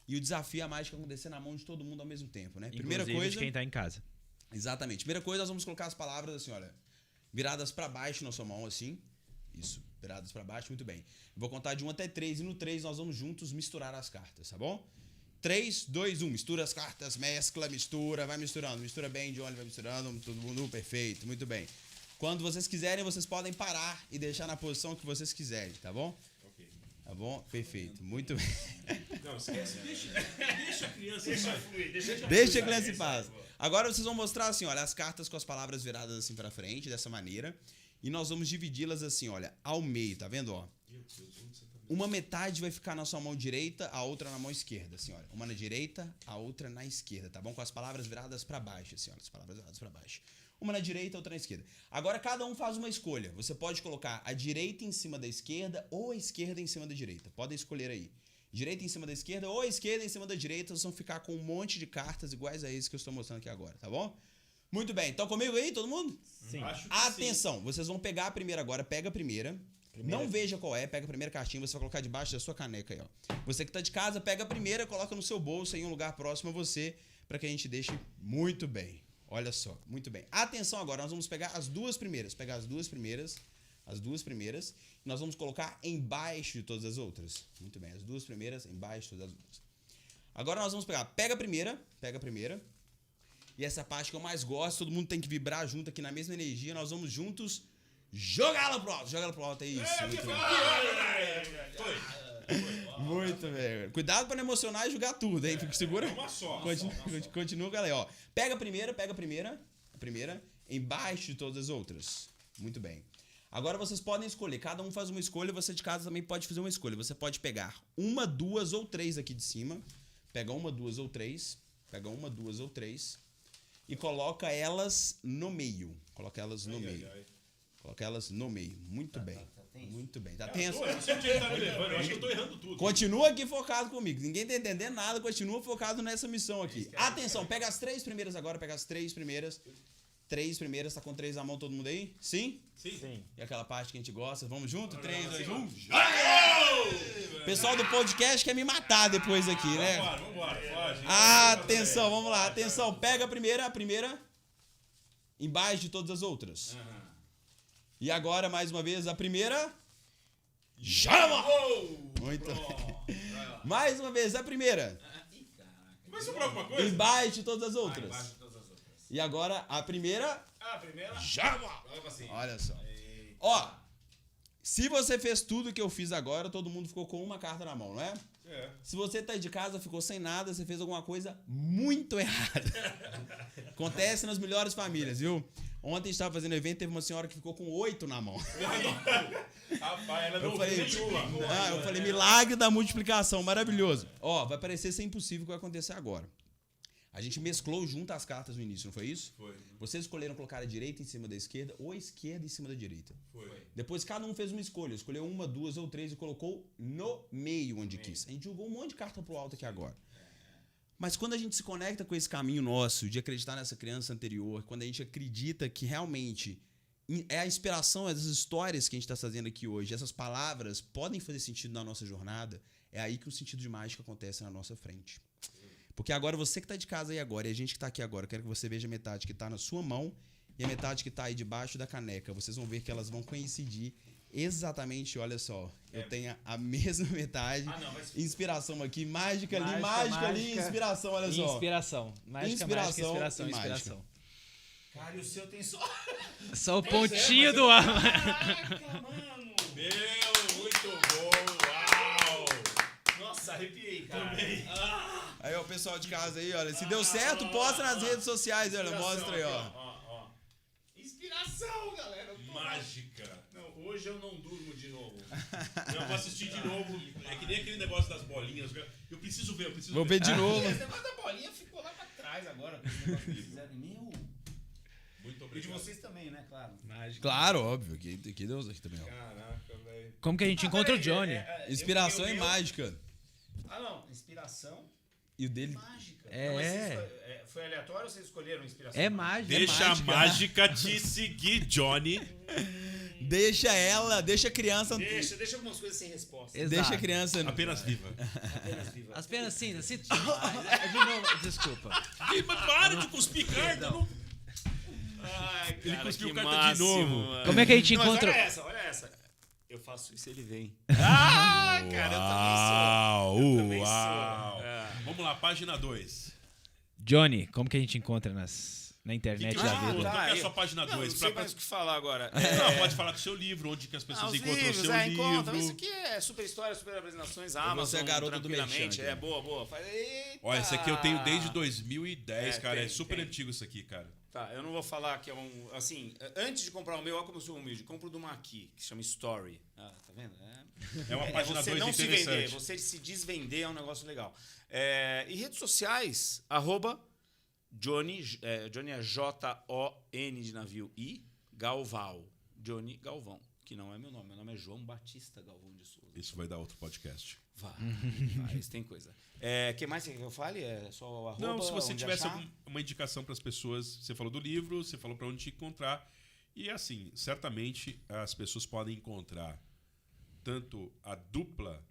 E o desafio é a mágica acontecer na mão de todo mundo ao mesmo tempo, né? Primeira Inclusive coisa, de quem tá em casa. exatamente. Primeira coisa, nós vamos colocar as palavras assim, olha, viradas para baixo na sua mão, assim. Isso, viradas para baixo, muito bem. Eu vou contar de 1 até 3 e no 3 nós vamos juntos misturar as cartas, tá bom? 3, 2, 1, mistura as cartas, mescla, mistura, vai misturando. Mistura bem, Johnny, vai misturando, todo mundo, perfeito, muito bem. Quando vocês quiserem, vocês podem parar e deixar na posição que vocês quiserem, tá bom? Ok. Tá bom? Perfeito, muito bem. Não, esquece, deixa a criança. Deixa a criança em paz. Agora vocês vão mostrar assim, olha, as cartas com as palavras viradas assim pra frente, dessa maneira. E nós vamos dividi-las assim, olha, ao meio, tá vendo, ó? Meu Deus, onde você tá? Uma metade vai ficar na sua mão direita, a outra na mão esquerda, assim, olha. Uma na direita, a outra na esquerda, tá bom? Com as palavras viradas pra baixo, assim, olha, as palavras viradas pra baixo. Uma na direita, outra na esquerda. Agora cada um faz uma escolha. Você pode colocar a direita em cima da esquerda ou a esquerda em cima da direita. Podem escolher aí. Direita em cima da esquerda ou a esquerda em cima da direita. Vocês vão ficar com um monte de cartas iguais a esse que eu estou mostrando aqui agora, tá bom? Muito bem. Estão comigo aí, todo mundo? Sim. Acho que Atenção, vocês vão pegar a primeira agora. Pega a primeira. Não veja qual é, pega a primeira cartinha, você vai colocar debaixo da sua caneca aí, ó. Você que tá de casa, pega a primeira, coloca no seu bolso em um lugar próximo a você, para que a gente deixe muito bem. Olha só, muito bem. Atenção agora, nós vamos pegar as duas primeiras. Pegar as duas primeiras, e nós vamos colocar embaixo de todas as outras. Muito bem, as duas primeiras embaixo de todas as outras. Agora nós vamos pegar, pega a primeira. E essa parte que eu mais gosto, todo mundo tem que vibrar junto aqui na mesma energia, nós vamos juntos jogar ela pro alto. Joga ela pro alto, é isso. Muito bem. Muito, velho. Cuidado pra não emocionar e jogar tudo, hein? Fica segura. Uma só. Continua, galera. Ó, pega a primeira. A primeira embaixo de todas as outras. Muito bem. Agora vocês podem escolher. Cada um faz uma escolha. Você de casa também pode fazer uma escolha. Você pode pegar uma, duas ou três aqui de cima. Pega uma, duas ou três. E coloca elas no meio. Coloca elas no meio. Coloca elas no meio. Muito bem. Muito bem. Tá tenso? Eu não sei onde ele tá me levando. Eu acho que eu tô errando tudo. Continua aqui focado comigo. Ninguém tá entendendo nada. Continua focado nessa missão aqui. Atenção. Pega as 3 primeiras agora. Pega as 3 primeiras. 3 primeiras. Tá com 3 na mão todo mundo aí? Sim? Sim. E aquela parte que a gente gosta. Vamos junto? 3, 2, 1. Pessoal do podcast quer me matar depois aqui, né? Vambora. Foge. Atenção, vamos lá. Atenção. Pega a primeira. Embaixo de todas as outras. E agora, mais uma vez, a primeira. Chama! Muito bem. Mais uma vez, a primeira. Vai sobrar alguma coisa? Embaixo de todas as outras. E agora, a primeira. Chama! Olha só. Ó, se você fez tudo que eu fiz agora, todo mundo ficou com uma carta na mão, não é? Se você tá aí de casa, ficou sem nada, você fez alguma coisa muito errada. Acontece nas melhores famílias, viu? Ontem a gente tava fazendo evento, teve uma senhora que ficou com 8 na mão. Rapaz, ela não fez nenhuma. Eu falei, milagre da multiplicação, maravilhoso. Ó, vai parecer ser impossível o que vai acontecer agora. A gente mesclou junto as cartas no início, não foi isso? Foi. Vocês escolheram colocar a direita em cima da esquerda ou a esquerda em cima da direita. Foi. Depois cada um fez uma escolha. Escolheu uma, duas ou três e colocou no meio onde quis. A gente jogou um monte de carta pro alto aqui agora. Mas quando a gente se conecta com esse caminho nosso de acreditar nessa criança anterior, quando a gente acredita que realmente é a inspiração, essas histórias que a gente está fazendo aqui hoje, essas palavras podem fazer sentido na nossa jornada, é aí que o sentido de mágica acontece na nossa frente. Porque agora você que está de casa aí agora e a gente que está aqui agora, eu quero que você veja a metade que está na sua mão e a metade que está aí debaixo da caneca. Vocês vão ver que elas vão coincidir exatamente, olha só. Eu tenho a mesma metade. Inspiração aqui, mágica ali, inspiração, olha só. Inspiração. Mágica, mágica, inspiração. Cara, e o seu tem só... Só o pontinho do ar. Caraca, mano! Meu, muito bom. Uau! Nossa, arrepiei, cara. Aí, ó, o pessoal de casa aí, olha. Se deu certo, posta nas redes sociais, olha. Mostra aí, ó. Inspiração, galera. Mágica. Não, hoje eu não durmo de novo. Eu vou assistir de novo. É que nem aquele negócio das bolinhas. Eu preciso ver, Vou ver de novo. Esse negócio da bolinha ficou lá pra trás agora. Com esse negócio que fizeram. Meu... Muito E de obrigado. vocês também, né? Claro. Mágica. Claro, óbvio. Que Deus aqui também, ó. Caraca, velho. Como que a gente encontra o Johnny? Inspiração e mágica. Ah, não. Inspiração E o dele... mágica. É. Não, mas foi aleatório ou vocês escolheram inspiração? É mágica. Deixa a mágica te seguir, Johnny. Deixa a criança... Deixa algumas coisas sem resposta. Exato. Deixa a criança... Apenas viva. Apenas viva. Apenas assim, de novo, desculpa. Para de cuspir carta. Ai, cara, Ele cuspiu que carta de máximo, novo. mano. Como é que a gente Não, mas encontra... olha essa. Eu faço isso e ele vem. Ah, cara, eu também sou. Uau. É. Vamos lá, página 2. Johnny, como que a gente encontra na internet da Ah, vida? tá. Qual que é a sua página Não 2? sei mais o que falar agora. Não, pode falar do seu livro, onde que as pessoas os encontram livros, o seu encontram. Isso livro. aqui é super história, super apresentações, Amazon, você é garoto do tranquilamente. merchan, Boa. Eita. Olha, esse aqui eu tenho desde 2010, cara. tem, É super tem. antigo isso aqui, cara. Tá, eu não vou falar que é um... Assim, antes de comprar o meu, olha como eu sou humilde. Compro de uma aqui, que se chama Story. Ah, tá vendo? É uma página você 2 não se vender, interessante. você se desvender é um negócio legal. E redes sociais, @Johnny, Johnny é J-O-N de navio I, Galval. Johnny Galvão, que não é meu nome é João Batista Galvão de Souza. Isso vai dar outro podcast. Vai, isso tem coisa. Que mais você quer que eu fale? É só o arroba? Não, se você onde tivesse achar? uma indicação para as pessoas, você falou do livro, você falou para onde te encontrar. E assim, certamente as pessoas podem encontrar tanto a dupla,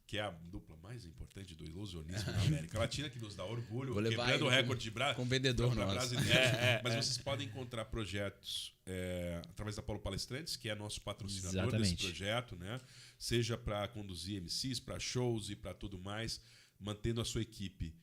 que é a dupla mais importante do ilusionismo na América Latina, que nos dá orgulho, Vou levar quebrando o ele recorde de com vendedor pra nosso. brasileiros. Mas vocês podem encontrar projetos através da Paulo Palestrantes, que é nosso patrocinador Exatamente. desse projeto, né? Seja para conduzir MCs, para shows e para tudo mais, mantendo a sua equipe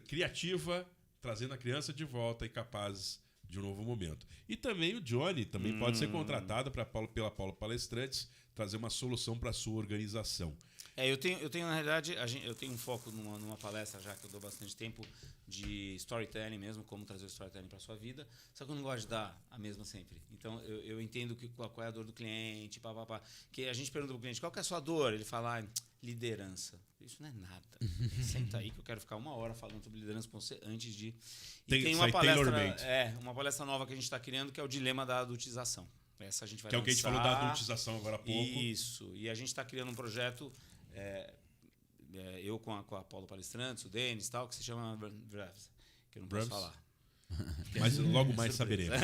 criativa, trazendo a criança de volta e capaz de um novo momento. E também o Johnny pode ser contratado pela Paulo Palestrantes, trazer uma solução para a sua organização. Eu tenho, na realidade, eu tenho um foco numa palestra já que eu dou bastante tempo de storytelling mesmo, como trazer o storytelling para sua vida. Só que eu não gosto de dar a mesma sempre. Então, eu entendo qual é a dor do cliente, que a gente pergunta pro cliente, qual que é a sua dor? Ele fala, liderança. Isso não é nada. Senta aí que eu quero ficar 1 hora falando sobre liderança com você antes de... Tem uma palestra nova que a gente está criando, que é o dilema da adultização. Essa a gente vai que é o que a gente falou da adultização agora há pouco. Isso. E a gente está criando um projeto, eu com a Paulo Palestrantes, o Denis e tal, que se chama Brevs, que eu não posso falar. Mas logo mais saberemos.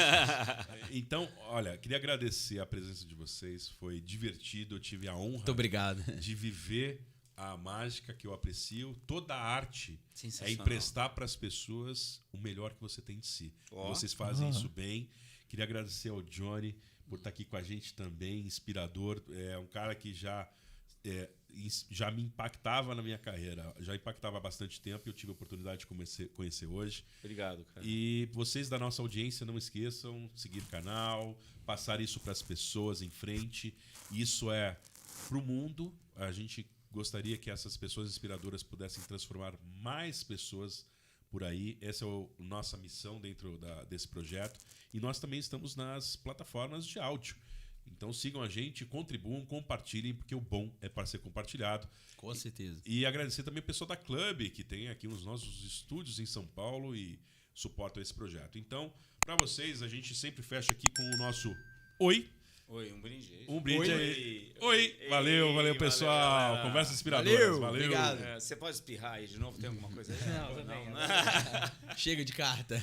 Então, olha, queria agradecer a presença de vocês. Foi divertido. Eu tive a honra Muito obrigado. de viver a mágica que eu aprecio. Toda a arte é Sensacional. emprestar para as pessoas o melhor que você tem de si. Vocês fazem isso bem. Queria agradecer ao Johnny por estar aqui com a gente também, inspirador. É um cara que já me impactava na minha carreira, já impactava há bastante tempo e eu tive a oportunidade de conhecer hoje. Obrigado, cara. E vocês da nossa audiência não esqueçam, seguir o canal, passar isso para as pessoas em frente. Isso é para o mundo. A gente gostaria que essas pessoas inspiradoras pudessem transformar mais pessoas por aí. Essa é a nossa missão dentro desse projeto. E nós também estamos nas plataformas de áudio. Então sigam a gente, contribuam, compartilhem, porque o bom é para ser compartilhado. Com certeza. E agradecer também o pessoal da Club, que tem aqui os nossos estúdios em São Paulo e suportam esse projeto. Então, para vocês, a gente sempre fecha aqui com o nosso oi. Oi, um brinde. Um brinde aí. Oi. Valeu pessoal. Galera. Conversa inspiradora. Valeu. Obrigado. Você pode espirrar aí de novo? Tem alguma coisa aí? Não. Chega de carta.